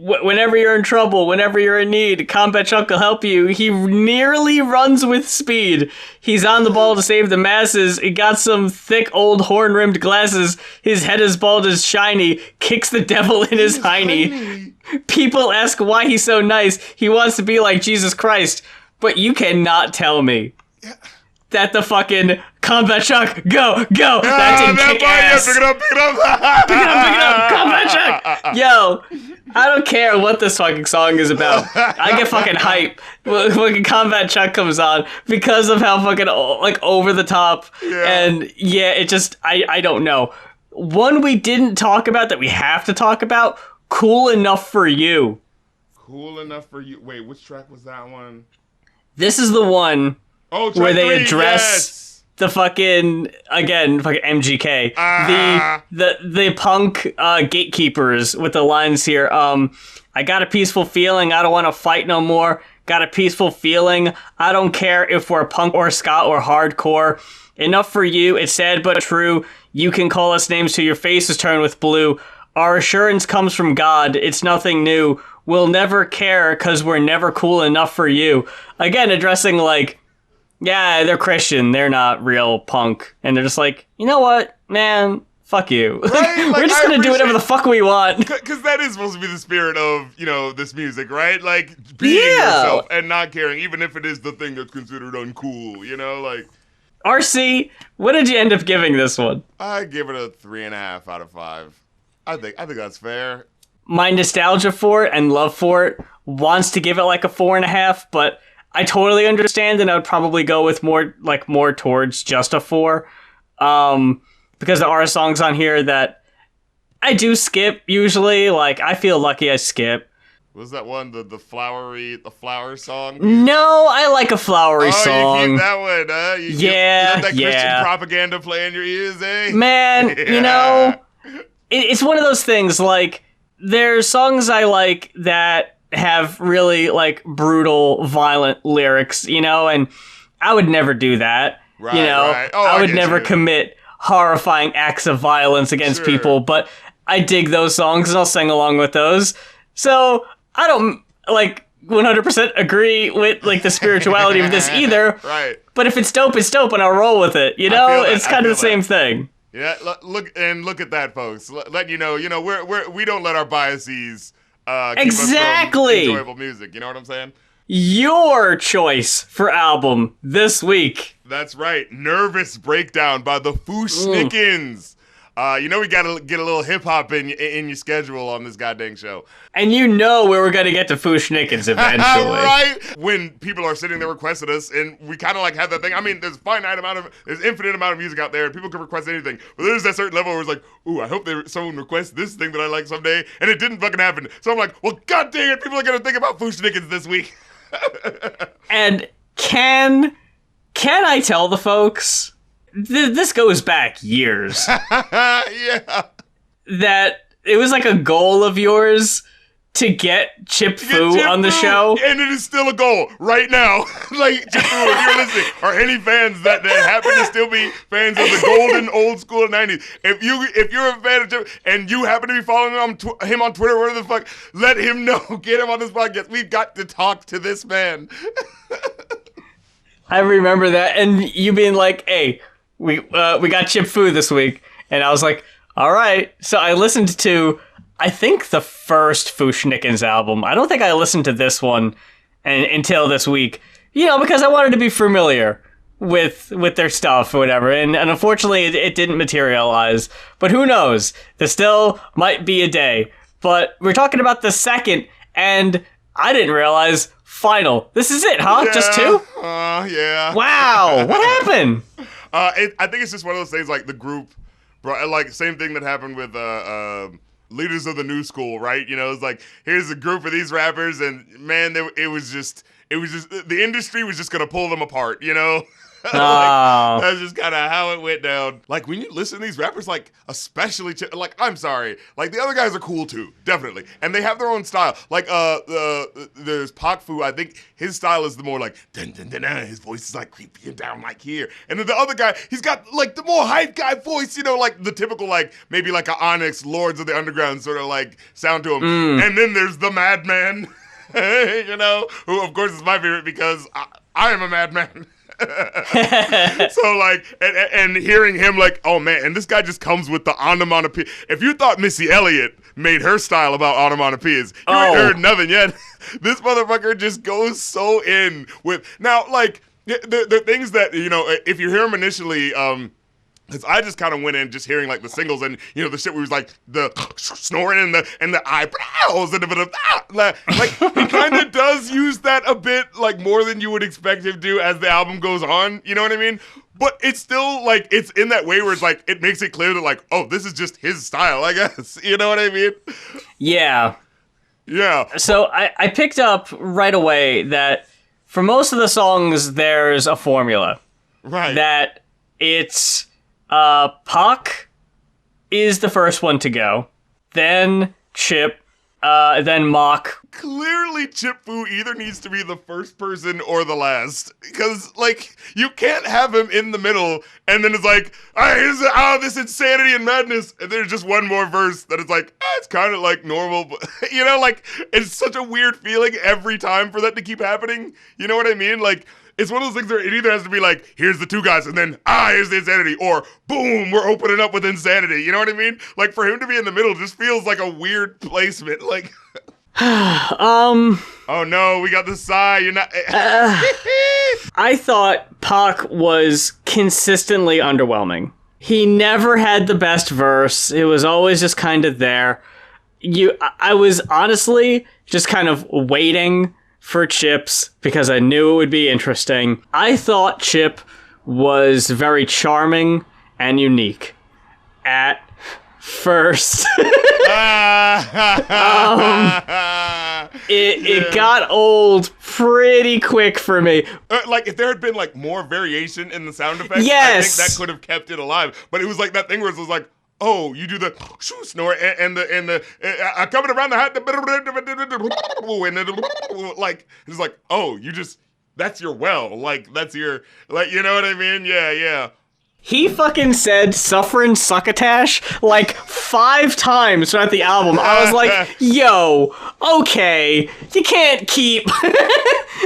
B: Whenever you're in trouble, whenever you're in need, Combat Chuck will help you. He nearly runs with speed. He's on the ball to save the masses. He got some thick old horn-rimmed glasses. His head is bald as shiny. Kicks the devil in his hiney. People ask why he's so nice. He wants to be like Jesus Christ. But you cannot tell me that the fucking Combat Chuck, go, that didn't kick ass.
C: Pick it up.
B: Pick it up, Combat Chuck. Yo, I don't care what this fucking song is about. I get fucking hype when fucking Combat Chuck comes on because of how fucking like over the top.
C: Yeah.
B: And yeah, it just, I don't know. One we didn't talk about that we have to talk about, Cool Enough for You.
C: Cool Enough for You. Wait, which track was that one?
B: This is the one where they address the fucking MGK, the punk gatekeepers with the lines here. I got a peaceful feeling. I don't want to fight no more. Got a peaceful feeling. I don't care if we're punk or ska or hardcore. Enough for you. It's sad but true. You can call us names till your faces turn with blue. Our assurance comes from God. It's nothing new. We'll never care because we're never cool enough for you. Again, addressing like, yeah, they're Christian. They're not real punk. And they're just like, you know what, man? Fuck you.
C: Right?
B: We're just going to do whatever the fuck we want.
C: Because that is supposed to be the spirit of, you know, this music, right? Like, being yourself and not caring, even if it is the thing that's considered uncool, you know? Like,
B: RC, what did you end up giving this one?
C: I give it a 3.5 out of 5. I think that's fair.
B: My nostalgia for it and love for it wants to give it like a 4.5, but I totally understand, and I would probably go with more towards just a 4. Because there are songs on here that I do skip usually. Like, I feel lucky I skip.
C: Was that one, the flower song?
B: No, I like a flowery song.
C: You keep that one, huh? You let that Christian propaganda play in your ears, eh?
B: Man, it's one of those things, like, there's songs I like that have really, like, brutal, violent lyrics, and I would never do that.
C: Right, right. Oh,
B: I would never commit horrifying acts of violence against people, but I dig those songs and I'll sing along with those. So I don't 100% agree with like the spirituality of this either.
C: Right.
B: But if it's dope, and I'll roll with it. It's kind of the same thing.
C: Yeah. Look at that, folks. Let you know. We don't let our biases keep us from enjoyable music. You know what I'm saying?
B: Your choice for album this week.
C: That's right. Nervous Breakdown by the Fu-Schnickens. We gotta get a little hip-hop in your schedule on this goddamn show.
B: And where we're gonna get to Fu-Schnickens eventually.
C: Right? When people are sitting there requesting us, and we kind of like have that thing. I mean, there's infinite amount of music out there, and people can request anything. But there's that certain level where it's like, ooh, I hope someone requests this thing that I like someday, and it didn't fucking happen. So I'm like, well, god dang it, people are gonna think about Fu-Schnickens this week.
B: And can I tell the folks, this goes back years.
C: Yeah.
B: That it was like a goal of yours to get Chip Fu on the show.
C: And it is still a goal right now. Like, Chip Fu, if you're listening, or any fans that happen to still be fans of the golden old school 90s, if you're a fan of Chip and you happen to be following him on Twitter or whatever the fuck, let him know. Get him on this podcast. We've got to talk to this man.
B: I remember that, and you being like, hey, we got Chip Fu this week. And I was like, all right. So I listened to, I think, the first Fu-Schnickens album. I don't think I listened to this one until this week, because I wanted to be familiar with their stuff or whatever. And unfortunately, it didn't materialize. But who knows? There still might be a day. But we're talking about the second, and I didn't realize, final. This is it, huh?
C: Yeah.
B: Just 2?
C: Yeah.
B: Wow. What happened?
C: I think it's just one of those things, like the group, like same thing that happened with Leaders of the New School, right? It's like, here's a group of these rappers, and man, it was just the industry was just gonna pull them apart, That's just kind of how it went down. Like, when you listen to these rappers, like, especially, like, I'm sorry, like, the other guys are cool too, definitely, and they have their own style. Like, there's Pak Fu. I think his style is the more like dun dun dun dun. His voice is like creepy and down like here, and then the other guy, he's got like the more hype guy voice, like the typical, like maybe like a Onyx, Lords of the Underground sort of like sound to him. And then there's the Madman, who of course is my favorite because I am a madman. So like, and hearing him like, oh man, and this guy just comes with the onomatopoeia. If you thought Missy Elliott made her style about onomatopoeias, you ain't heard nothing yet. This motherfucker just goes so in with, now like, the things that, if you hear him initially, because I just kind of went in just hearing like the singles and the shit where he was like the snoring and the eyebrows and like he kind of does use that a bit like more than you would expect him to as the album goes on. You know what I mean? But it's still like it's in that way where it's like it makes it clear that like, oh, this is just his style, I guess. You know what I mean?
B: Yeah.
C: Yeah.
B: So I picked up right away that for most of the songs there's a formula.
C: Right.
B: That it's Pac is the first one to go, then Chip, then Mock.
C: Clearly, Chip Fu either needs to be the first person or the last, because like you can't have him in the middle, and then it's like, here's this insanity and madness, and there's just one more verse that it's like, it's kind of like normal, but like it's such a weird feeling every time for that to keep happening. You know what I mean? Like, it's one of those things where it either has to be like, here's the two guys, and then, here's the insanity, or boom, we're opening up with insanity. You know what I mean? Like, for him to be in the middle just feels like a weird placement. Like, oh no, we got the sigh. You're not.
B: I thought Pac was consistently underwhelming. He never had the best verse. It was always just kind of there. I was honestly just kind of waiting for Chip's because I knew it would be interesting. I thought Chip was very charming and unique at first. It got old pretty quick for me.
C: Like, if there had been, like, more variation in the sound effects,
B: yes.
C: I think that could have kept it alive. But it was like that thing where it was like, oh, you do the snore and the coming around the hat, and then, like, it's like, oh, you just, that's your well. Like, that's your, like, you know what I mean? Yeah.
B: He fucking said "sufferin' succotash" like 5 times throughout the album. I was like, yo, okay, you can't keep...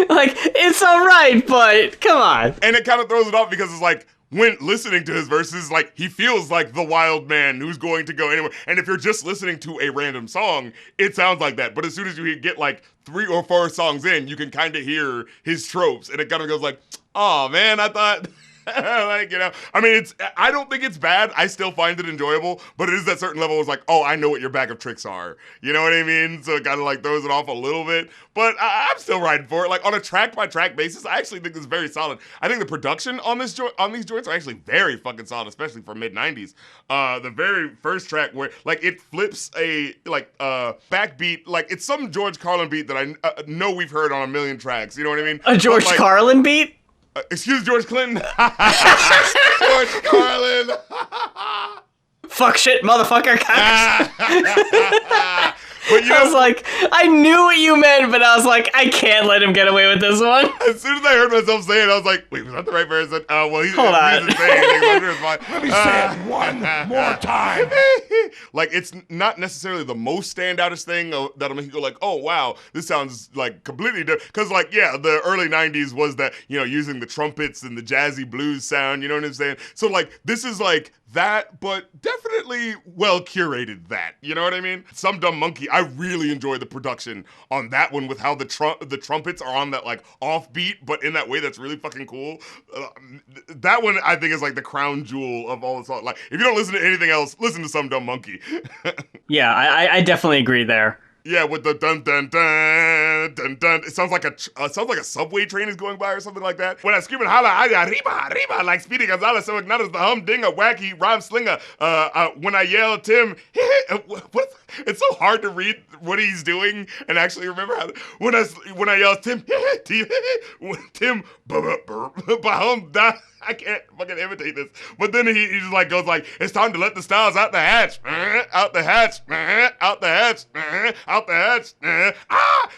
B: like, it's alright, but come on.
C: And it kind of throws it off because it's like, when listening to his verses, like, he feels like the wild man who's going to go anywhere. And if you're just listening to a random song, it sounds like that. But as soon as you get like 3 or 4 songs in, you can kind of hear his tropes. And it kind of goes like, oh man, I thought... like, you know, I mean, I don't think it's bad. I still find it enjoyable, but it is that certain level. It's like, oh, I know what your bag of tricks are. You know what I mean? So it kind of like throws it off a little bit, but I'm still riding for it. Like, on a track by track basis, I actually think this is very solid. I think the production on these joints are actually very fucking solid, especially for mid 90s. The very first track where like it flips a like backbeat, like it's some George Carlin beat that I know we've heard on a million tracks. You know what I mean?
B: A George Carlin beat?
C: Excuse George Clinton. George Carlin.
B: Fuck shit, motherfucker.
C: But
B: I was like, I knew what you meant, but I was like, I can't let him get away with this one.
C: As soon as I heard myself say it, I was like, wait, was that the right person? Well, he's
B: Hold on.
C: He's saying anything.
E: Let me say it one more time.
C: Like, it's not necessarily the most standoutish thing that'll make you go like, oh, wow, this sounds like completely different. Because, like, yeah, the early 90s was that, you know, using the trumpets and the jazzy blues sound, you know what I'm saying? So, like, this is like that, but definitely well curated that. You know what I mean? Some Dumb Monkey, I really enjoy the production on that one with how the trumpets are on that like offbeat, but in that way that's really fucking cool. That one I think is like the crown jewel of all the songs. Like, if you don't listen to anything else, listen to Some Dumb Monkey.
B: Yeah, I definitely agree there.
C: Yeah, with the dun dun dun dun dun. It sounds like a subway train is going by or something like that. When I scream and holla, arriba, like Speedy Gonzalez, so acknowledge the humdinger, wacky rhyme slinger. When I yell, Tim, what? It's so hard to read what he's doing and actually remember how. When I yell, Tim, Tim, I can't fucking imitate this. But then he just like goes like, it's time to let the styles out the hatch, out the hatch, out the hatch, out the hatch.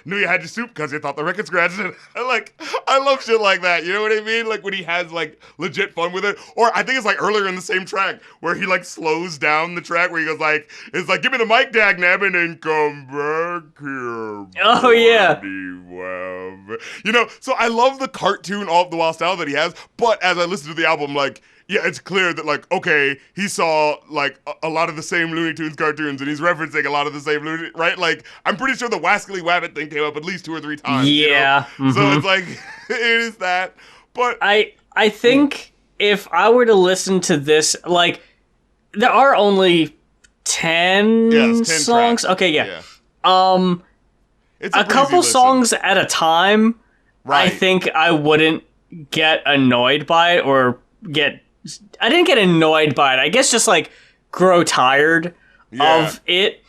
C: Knew you had your soup because you thought the record scratched it. Like, I love shit like that. You know what I mean? Like when he has like legit fun with it. Or I think it's like earlier in the same track where he like slows down the track where he goes like, it's like, give me the mic, dag nabbing, and come back here.
B: Oh yeah.
C: You know, so I love the cartoon off the wall style that he has, but as I listen to the album, like, yeah, it's clear that, like, okay, he saw, like, a lot of the same Looney Tunes cartoons, and he's referencing a lot of the same Looney, right? Like, I'm pretty sure the Wascally Wabbit thing came up at least 2 or 3 times.
B: Yeah.
C: You know? So it's like, it is that, but...
B: I think if I were to listen to this, like, there are only 10 songs.
C: Tracks.
B: Okay, yeah.
C: It's
B: a couple songs at a time,
C: right.
B: I think I wouldn't get annoyed by it or I didn't get annoyed by it. I guess just like grow tired of it.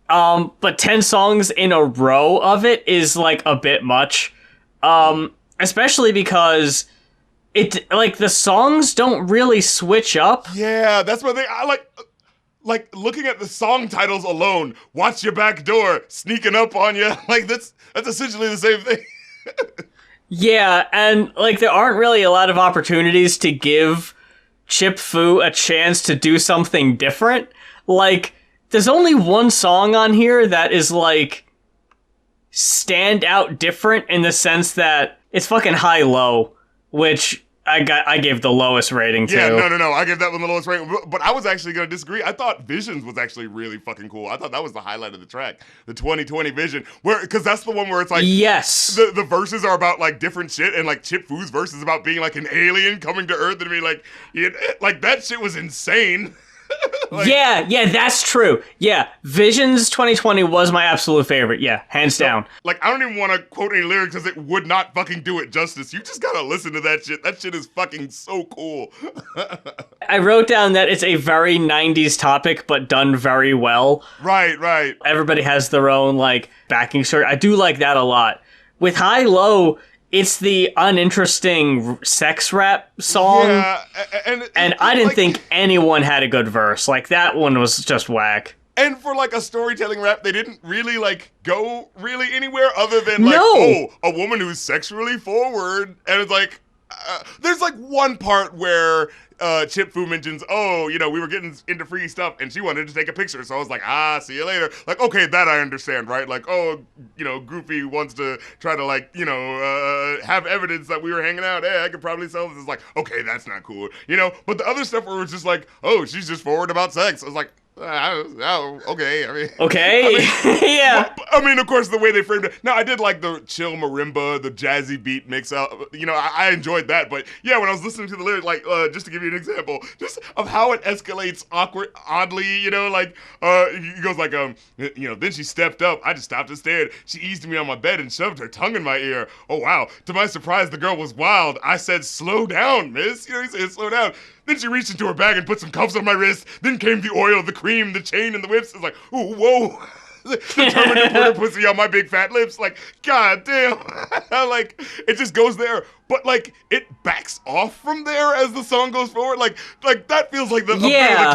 B: But 10 songs in a row of it is like a bit much. Especially because it like the songs don't really switch up.
C: Yeah, that's my thing. I like looking at the song titles alone, watch your back door, sneaking up on you. Like that's essentially the same thing.
B: Yeah, and like there aren't really a lot of opportunities to give Chip Fu a chance to do something different. Like there's only one song on here that is like stand out different in the sense that it's fucking high-low, which I gave the lowest rating to.
C: Yeah, no. I gave that one the lowest rating. But I was actually going to disagree. I thought Visions was actually really fucking cool. I thought that was the highlight of the track. The 2020 Vision. Because that's the one where it's like...
B: Yes.
C: The verses are about like different shit. And like Chip Fu's verse is about being like an alien coming to Earth and being like... Like that shit was insane.
B: Yeah, that's true. Yeah, Visions 2020 was my absolute favorite. Yeah, hands down.
C: Like, I don't even want to quote any lyrics because it would not fucking do it justice. You just gotta listen to that shit. That shit is fucking so cool.
B: I wrote down that it's a very 90s topic, but done very well.
C: Right.
B: Everybody has their own, like, backing story. I do like that a lot. With High Low, it's the uninteresting sex rap song. Yeah, and I didn't think anyone had a good verse. Like, that one was just whack.
C: And for, like, a storytelling rap, they didn't really, like, go really anywhere other than, like, a woman who's sexually forward. And it's like, there's, like, one part where Chip Fu mentions, we were getting into free stuff, and she wanted to take a picture. So I was like, see you later. Like, okay, that I understand, right? Like, Goofy wants to try to, like, have evidence that we were hanging out. Hey, I could probably sell this. It's like, okay, that's not cool. But the other stuff where it was just like, she's just forward about sex. I was like, okay.
B: Okay. Yeah.
C: I mean, of course, the way they framed it. Now, I did like the chill marimba, the jazzy beat mix up. I enjoyed that. But yeah, when I was listening to the lyrics, like, just to give you an example, just of how it escalates oddly, he goes like, then she stepped up. I just stopped and stared. She eased me on my bed and shoved her tongue in my ear. Oh, wow. To my surprise, the girl was wild. I said, slow down, miss. He said, slow down. Then she reached into her bag and put some cuffs on my wrist. Then came the oil, the cream, the chain, and the whips. It's like, ooh, whoa. Determined to put her pussy on my big fat lips. Like, god damn. Like, it just goes there. But, like, it backs off from there as the song goes forward. Like that feels like the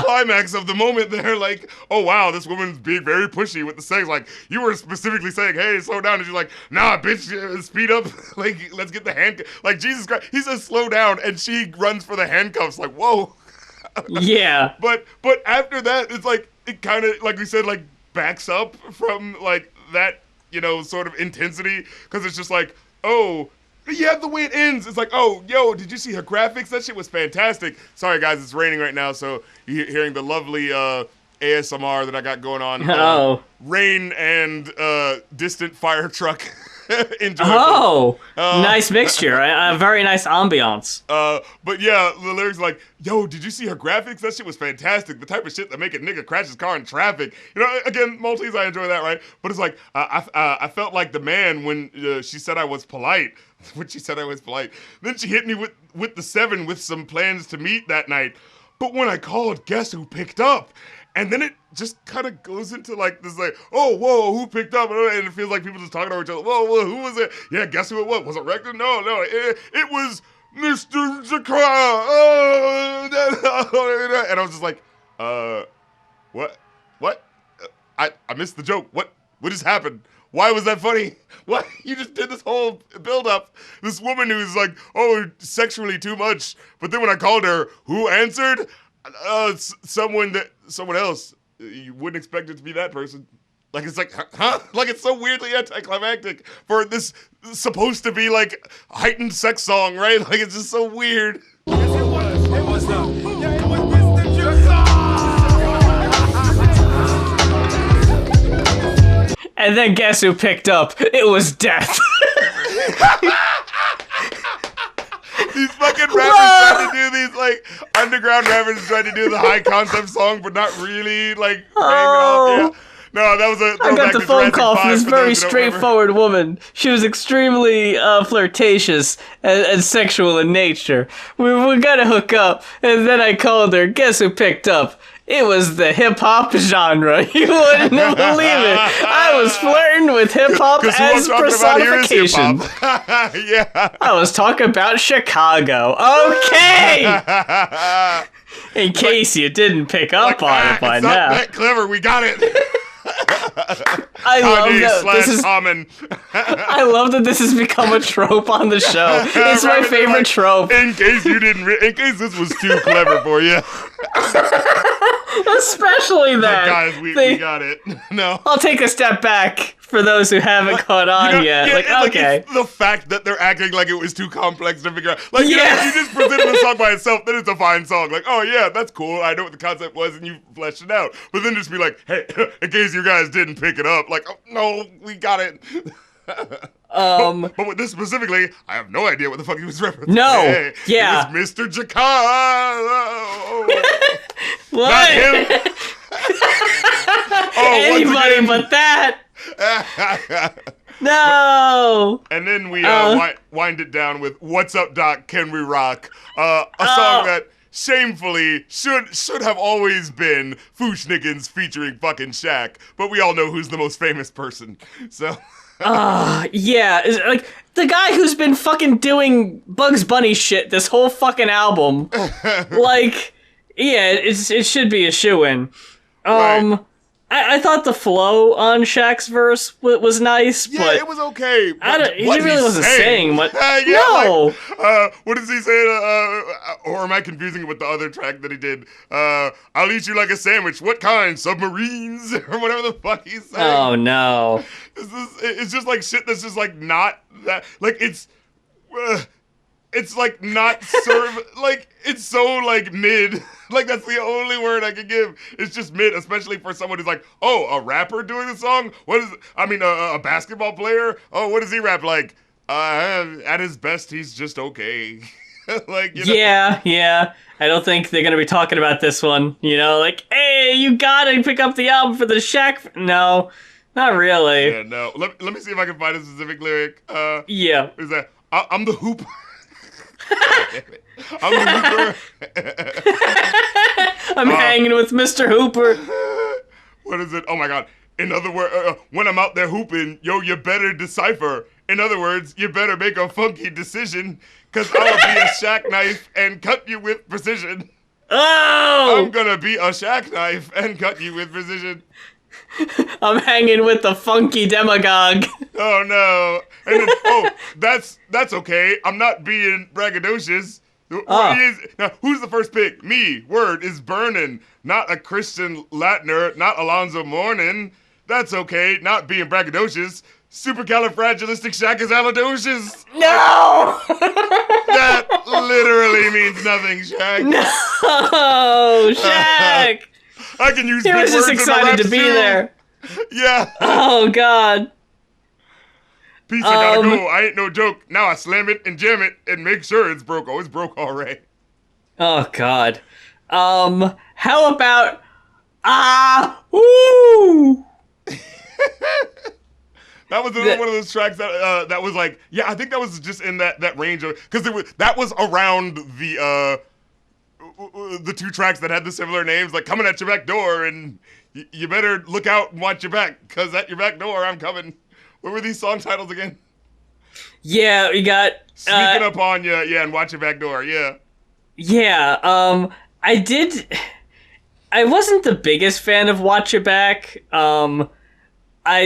C: climax of the moment there. Like, oh, wow, this woman's being very pushy with the sex. Like, you were specifically saying, hey, slow down. And she's like, nah, bitch, speed up. Like, let's get the handcuffs. Like, Jesus Christ. He says slow down, and she runs for the handcuffs. Like, whoa.
B: Yeah.
C: But after that, it's like, it kind of, like we said, like, backs up from, like, that, sort of intensity. Because it's just like, the way it ends, it's like, did you see her graphics? That shit was fantastic. Sorry, guys, it's raining right now, so you're hearing the lovely ASMR that I got going on. Rain and distant fire truck.
B: Nice mixture. A very nice ambiance.
C: But yeah, the lyrics like, did you see her graphics? That shit was fantastic. The type of shit that make a nigga crash his car in traffic. Again, Maltese, I enjoy that, right? But it's like, I felt like the man when she said I was polite. When she said I was polite. Then she hit me with the 7 with some plans to meet that night. But when I called, guess who picked up? And then it just kind of goes into like this, like, who picked up? And it feels like people just talking over each other. Whoa, who was it? Yeah, guess who it was? Was it Rector? No, it was Mr. Zakar. And I was just like, what? I missed the joke. What just happened? Why was that funny? What? You just did this whole build-up. This woman who's like, sexually too much. But then when I called her, who answered? Someone else. You wouldn't expect it to be that person. Like, it's like, huh? Like, it's so weirdly anticlimactic for this supposed to be, like, heightened sex song, right? Like, it's just so weird.
E: Yes, it was. It was Mr.
B: And then guess who picked up? It was Death.
C: These fucking rappers trying to do these, like, underground rappers trying to do the high concept song, but not really, like, hang off. Yeah. No, that was
B: I got the phone call from this very straightforward woman. She was extremely flirtatious and sexual in nature. We gotta hook up, and then I called her. Guess who picked up? It was the hip-hop genre. You wouldn't believe it. I was flirting with hip-hop as personification.
C: Yeah.
B: I was talking about Chicago. Okay! In case you didn't pick up on it by now.
C: Not that clever. We got it.
B: I love that this has become a trope on the show. It's my favorite trope.
C: In case this was too clever for you.
B: Especially that.
C: Guys, we got it. No.
B: I'll take a step back for those who haven't caught on yet. Okay.
C: It's the fact that they're acting like it was too complex to figure out. Like, if you just presented the song by itself, then it's a fine song. Like, oh yeah, that's cool. I know what the concept was, and you fleshed it out. But then just be like, hey, in case you guys didn't pick it up, like, oh, no, we got it. But with this specifically, I have no idea what the fuck he was referencing.
B: No,
C: It was Mr. Jakar.
B: What?
C: Not him.
B: Anybody but that. No.
C: And then we wind it down with "What's Up, Doc? Can We Rock?" A song that shamefully should have always been Fu-Schnickens featuring fucking Shaq, but we all know who's the most famous person. So.
B: Yeah, like the guy who's been fucking doing Bugs Bunny shit this whole fucking album. Like, yeah, it should be a shoo-in.
C: Right.
B: I thought the flow on Shaq's verse was nice,
C: Yeah,
B: but
C: it was okay.
B: he really wasn't saying much.
C: Yeah,
B: No.
C: Like, what does he say? Or am I confusing it with the other track that he did? I'll eat you like a sandwich. What kind? Submarines? Or whatever the fuck he's saying.
B: Oh, no.
C: It's just like shit that's just like not that. Like it's like not serve. Like it's so like mid. Like that's the only word I could give. It's just mid, especially for someone who's like, oh, a rapper doing the song. What is? I mean, a basketball player. Oh, what does he rap like? At his best, he's just okay. Like, you know?
B: Yeah. I don't think they're gonna be talking about this one. You know, like, hey, you gotta pick up the album for the Shaq. No, not really.
C: Yeah, no. Let me see if I can find a specific lyric.
B: Yeah.
C: Is that I'm the hooper. I'm the hooper.
B: I'm hanging with Mr. Hooper.
C: What is it? Oh my god. In other words, when I'm out there hooping, yo, you better decipher. In other words, you better make a funky decision, cause I'll be a Shaq knife and cut you with precision.
B: Oh!
C: I'm gonna be a Shaq knife and cut you with precision.
B: I'm hanging with the funky demagogue.
C: Oh no. And then, that's okay. I'm not being braggadocious. Now, who's the first pick? Me. Word is burning. Not a Christian Latner, not Alonzo Mourning. That's okay. Not being braggadocious. Supercalifragilisticexpialidocious.
B: No!
C: That literally means nothing, Shaq.
B: No, Shaq.
C: I can use
B: He
C: big
B: was just
C: words in my
B: excited
C: raps
B: to be
C: too.
B: there.
C: Yeah.
B: Oh, God.
C: Peace, I gotta go. I ain't no joke. Now I slam it and jam it and make sure it's broke. Oh, it's broke already.
B: Oh, God. How about... Woo!
C: That was one of those tracks that was like, yeah, I think that was just in that range of, because that was around the two tracks that had the similar names, like Coming at Your Back Door and You Better Look Out and Watch Your Back, because at your back door I'm coming. What were these song titles again?
B: Yeah, we got...
C: Sneaking Up on You, yeah, and Watch Your Back Door, yeah.
B: Yeah, I wasn't the biggest fan of Watch Your Back. I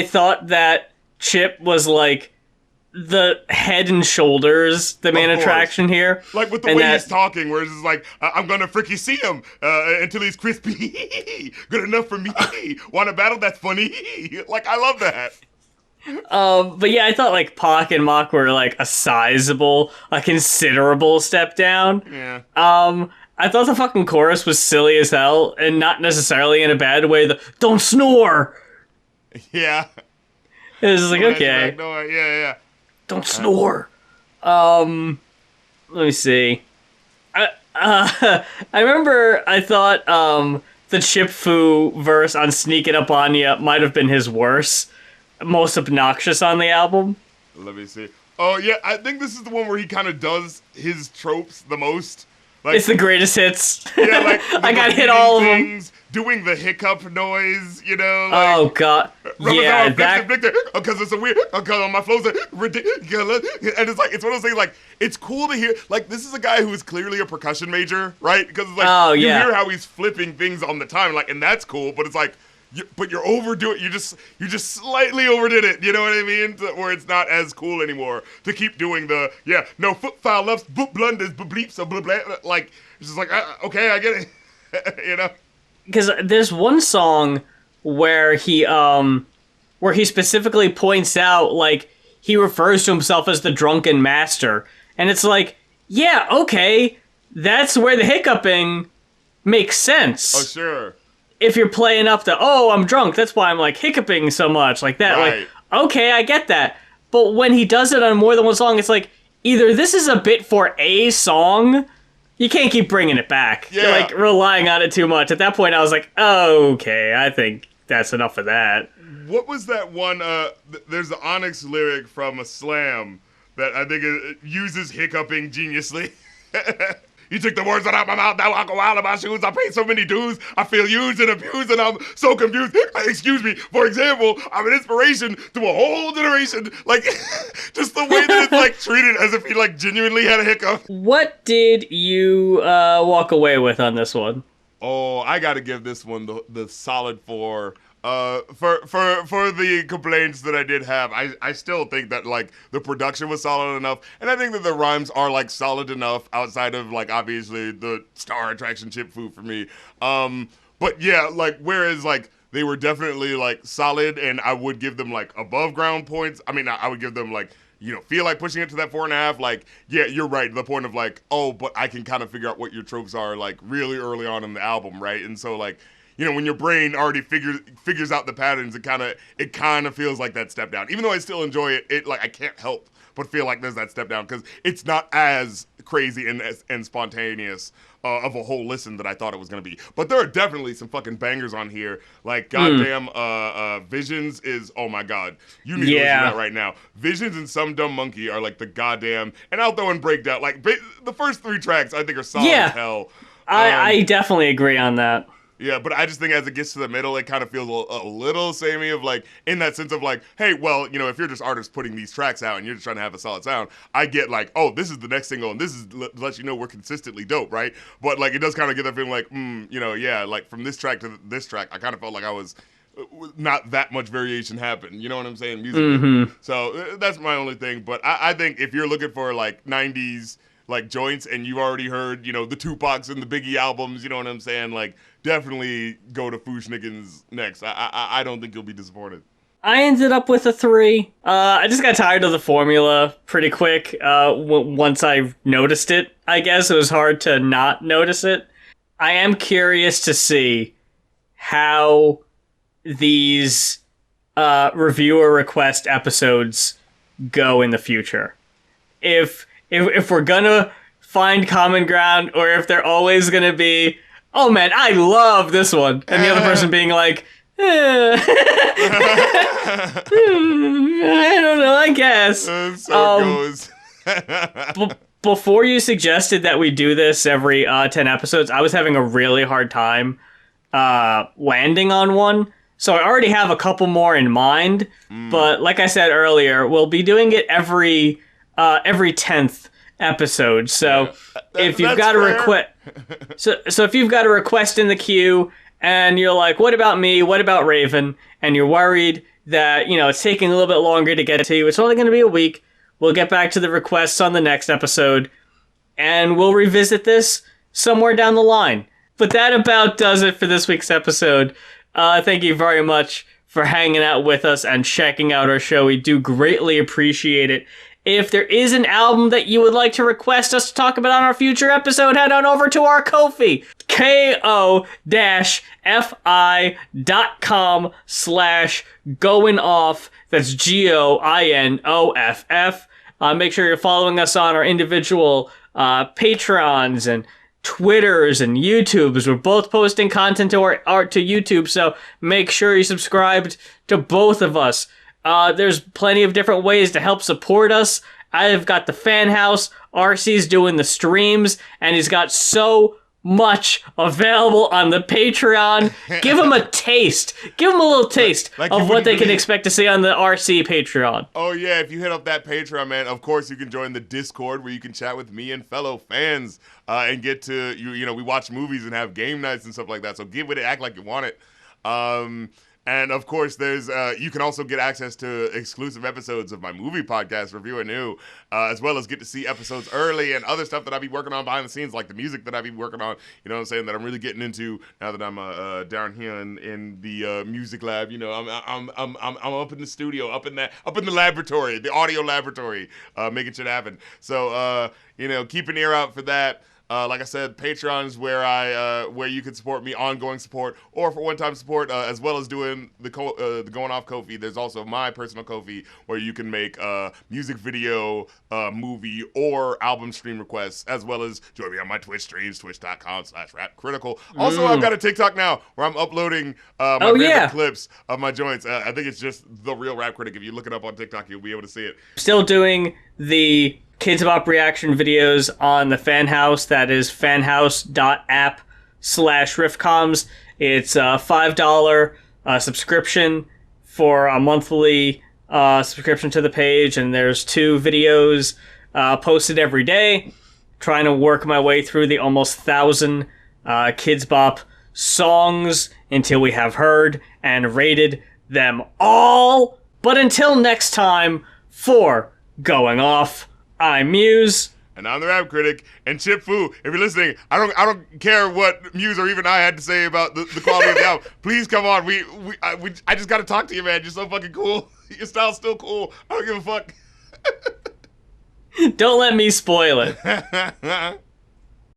B: thought that Chip was like the head and shoulders, the main attraction here.
C: Like with the way he's talking, where it's just like, I'm gonna freaky see him until he's crispy. Good enough for me. Want to battle? That's funny. Like, I love that.
B: But yeah, I thought like Pac and Mock were like a considerable step down.
C: Yeah.
B: I thought the fucking chorus was silly as hell, and not necessarily in a bad way. The "Don't snore."
C: Yeah.
B: It was just like, okay.
C: Yeah.
B: Don't snore. Let me see. I remember I thought the Chip Fu verse on Sneaking Up On Ya might have been his worst, most obnoxious on the album.
C: Let me see. Oh, yeah, I think this is the one where he kind of does his tropes the most. Like,
B: it's the greatest hits.
C: Yeah, like
B: I got hit all of them.
C: Doing the hiccup noise, you know. Like,
B: oh God, yeah, that.
C: Because it's a weird. Because my flows are ridiculous, and it's like it's one of those things. Like it's cool to hear. Like this is a guy who is clearly a percussion major, right? Because it's like you hear how he's flipping things on the time, like, and that's cool. But it's like. But you're overdoing. You just slightly overdid it. You know what I mean? Where it's not as cool anymore to keep doing the no foot foul lefts, boop blunders, boop bleeps, blah blah. Like it's just like okay, I get it. You know? Because
B: there's one song where he specifically points out, like, he refers to himself as the drunken master, and it's like, yeah, okay, that's where the hiccuping makes sense.
C: Oh sure.
B: If you're playing up to, oh, I'm drunk, that's why I'm, like, hiccuping so much, like that.
C: Right.
B: Like, okay, I get that. But when he does it on more than one song, it's like, either this is a bit for a song, you can't keep bringing it back.
C: Yeah.
B: You're like relying on it too much. At that point, I was like, oh, okay, I think that's enough of that.
C: What was that one? There's the Onyx lyric from a slam that I think it uses hiccuping geniusly. You took the words out of my mouth, now I go out of my shoes. I paid so many dues, I feel used and abused, and I'm so confused. Excuse me. For example, I'm an inspiration to a whole generation. Like, just the way that it's like treated as if he like genuinely had a hiccup.
B: What did you walk away with on this one?
C: Oh, I gotta give this one the solid 4. For the complaints that I did have, I still think that like the production was solid enough, and I think that the rhymes are like solid enough outside of like obviously the star attraction chip food for me. But yeah, like whereas like they were definitely like solid, and I would give them like above ground points. I mean, I would give them like, you know, feel like pushing it to that 4.5. Like, yeah, you're right. The point of like, oh, but I can kind of figure out what your tropes are like really early on in the album, right? And so like, you know, when your brain already figures out the patterns, it kind of feels like that step down. Even though I still enjoy it, like I can't help but feel like there's that step down because it's not as crazy and spontaneous of a whole listen that I thought it was gonna be. But there are definitely some fucking bangers on here. Like goddamn, Visions is, oh my god, you need to listen to that right now. Visions and Some Dumb Monkey are like the goddamn, and I'll throw in Breakdown. Like the first 3 tracks I think are solid as hell.
B: I definitely agree on that.
C: Yeah, but I just think as it gets to the middle, it kind of feels a little samey of like, in that sense of like, hey, well, you know, if you're just artists putting these tracks out and you're just trying to have a solid sound, I get like, oh, this is the next single and this is let you know we're consistently dope, right? But like, it does kind of get that feeling like, you know, yeah, like from this track to this track, I kind of felt like I was not that much variation happened. You know what I'm saying? Musically. Mm-hmm. So that's my only thing. But I think if you're looking for like 90s like joints and you've already heard, you know, the Tupacs and the Biggie albums, you know what I'm saying? Like, definitely go to Fu-Schnickens next. I don't think you'll be disappointed.
B: I ended up with a 3. I just got tired of the formula pretty quick once I noticed it. I guess it was hard to not notice it. I am curious to see how these reviewer request episodes go in the future. If we're gonna find common ground, or if they're always gonna be, oh man, I love this one, and the other person being like, I don't know, I guess.
C: So it goes.
B: Before you suggested that we do this every 10 episodes, I was having a really hard time landing on one. So I already have a couple more in mind, but like I said earlier, we'll be doing it every 10th episode. So if you've got a request, so if you've got a request in the queue and you're like, what about me? What about Raven? And you're worried that, you know, it's taking a little bit longer to get to you. It's only going to be a week. We'll get back to the requests on the next episode and we'll revisit this somewhere down the line. But that about does it for this week's episode. Thank you very much for hanging out with us and checking out our show. We do greatly appreciate it. If there is an album that you would like to request us to talk about on our future episode, head on over to our Ko-fi, ko-fi.com/goinoff. That's GOINOFF. Make sure you're following us on our individual Patreons and Twitters and YouTubes. We're both posting content to YouTube, so make sure you subscribed to both of us. There's plenty of different ways to help support us. I've got the fan house, RC's doing the streams, and he's got so much available on the Patreon. Give him a taste. Give him a little taste of what they can expect to see on the RC Patreon.
C: Oh yeah, if you hit up that Patreon, man, of course you can join the Discord where you can chat with me and fellow fans and get to, you know, we watch movies and have game nights and stuff like that. So get with it, act like you want it. And of course, there's you can also get access to exclusive episodes of my movie podcast, Review Anew, as well as get to see episodes early and other stuff that I be working on behind the scenes, like the music that I be working on. You know what I'm saying? That I'm really getting into now that I'm down here in the music lab. You know, I'm up in the studio, up in the laboratory, the audio laboratory, making shit happen. So you know, keep an ear out for that. Like I said, Patreon is where you can support me, ongoing support, or for one-time support, as well as doing the Going Off Ko-fi. There's also my personal Ko-fi where you can make music video, movie, or album stream requests, as well as join me on my Twitch streams, twitch.com/rapcritical. Also, I've got a TikTok now where I'm uploading my favorite clips of my joints. I think it's just The Real Rap Critic. If you look it up on TikTok, you'll be able to see it.
B: Still doing the Kids Bop reaction videos on the Fan House. That is fanhouse.app/riffcoms. It's a $5 subscription for a monthly subscription to the page, and there's 2 videos posted every day. Trying to work my way through the almost 1,000 Kids Bop songs until we have heard and rated them all. But until next time, for Going Off, I'm Muse.
C: And I'm the Rap Critic. And Chip Fu, if you're listening, I don't care what Muse or even I had to say about the quality of the album. Please come on. I just got to talk to you, man. You're so fucking cool. Your style's still cool. I don't give a fuck.
B: Don't let me spoil it.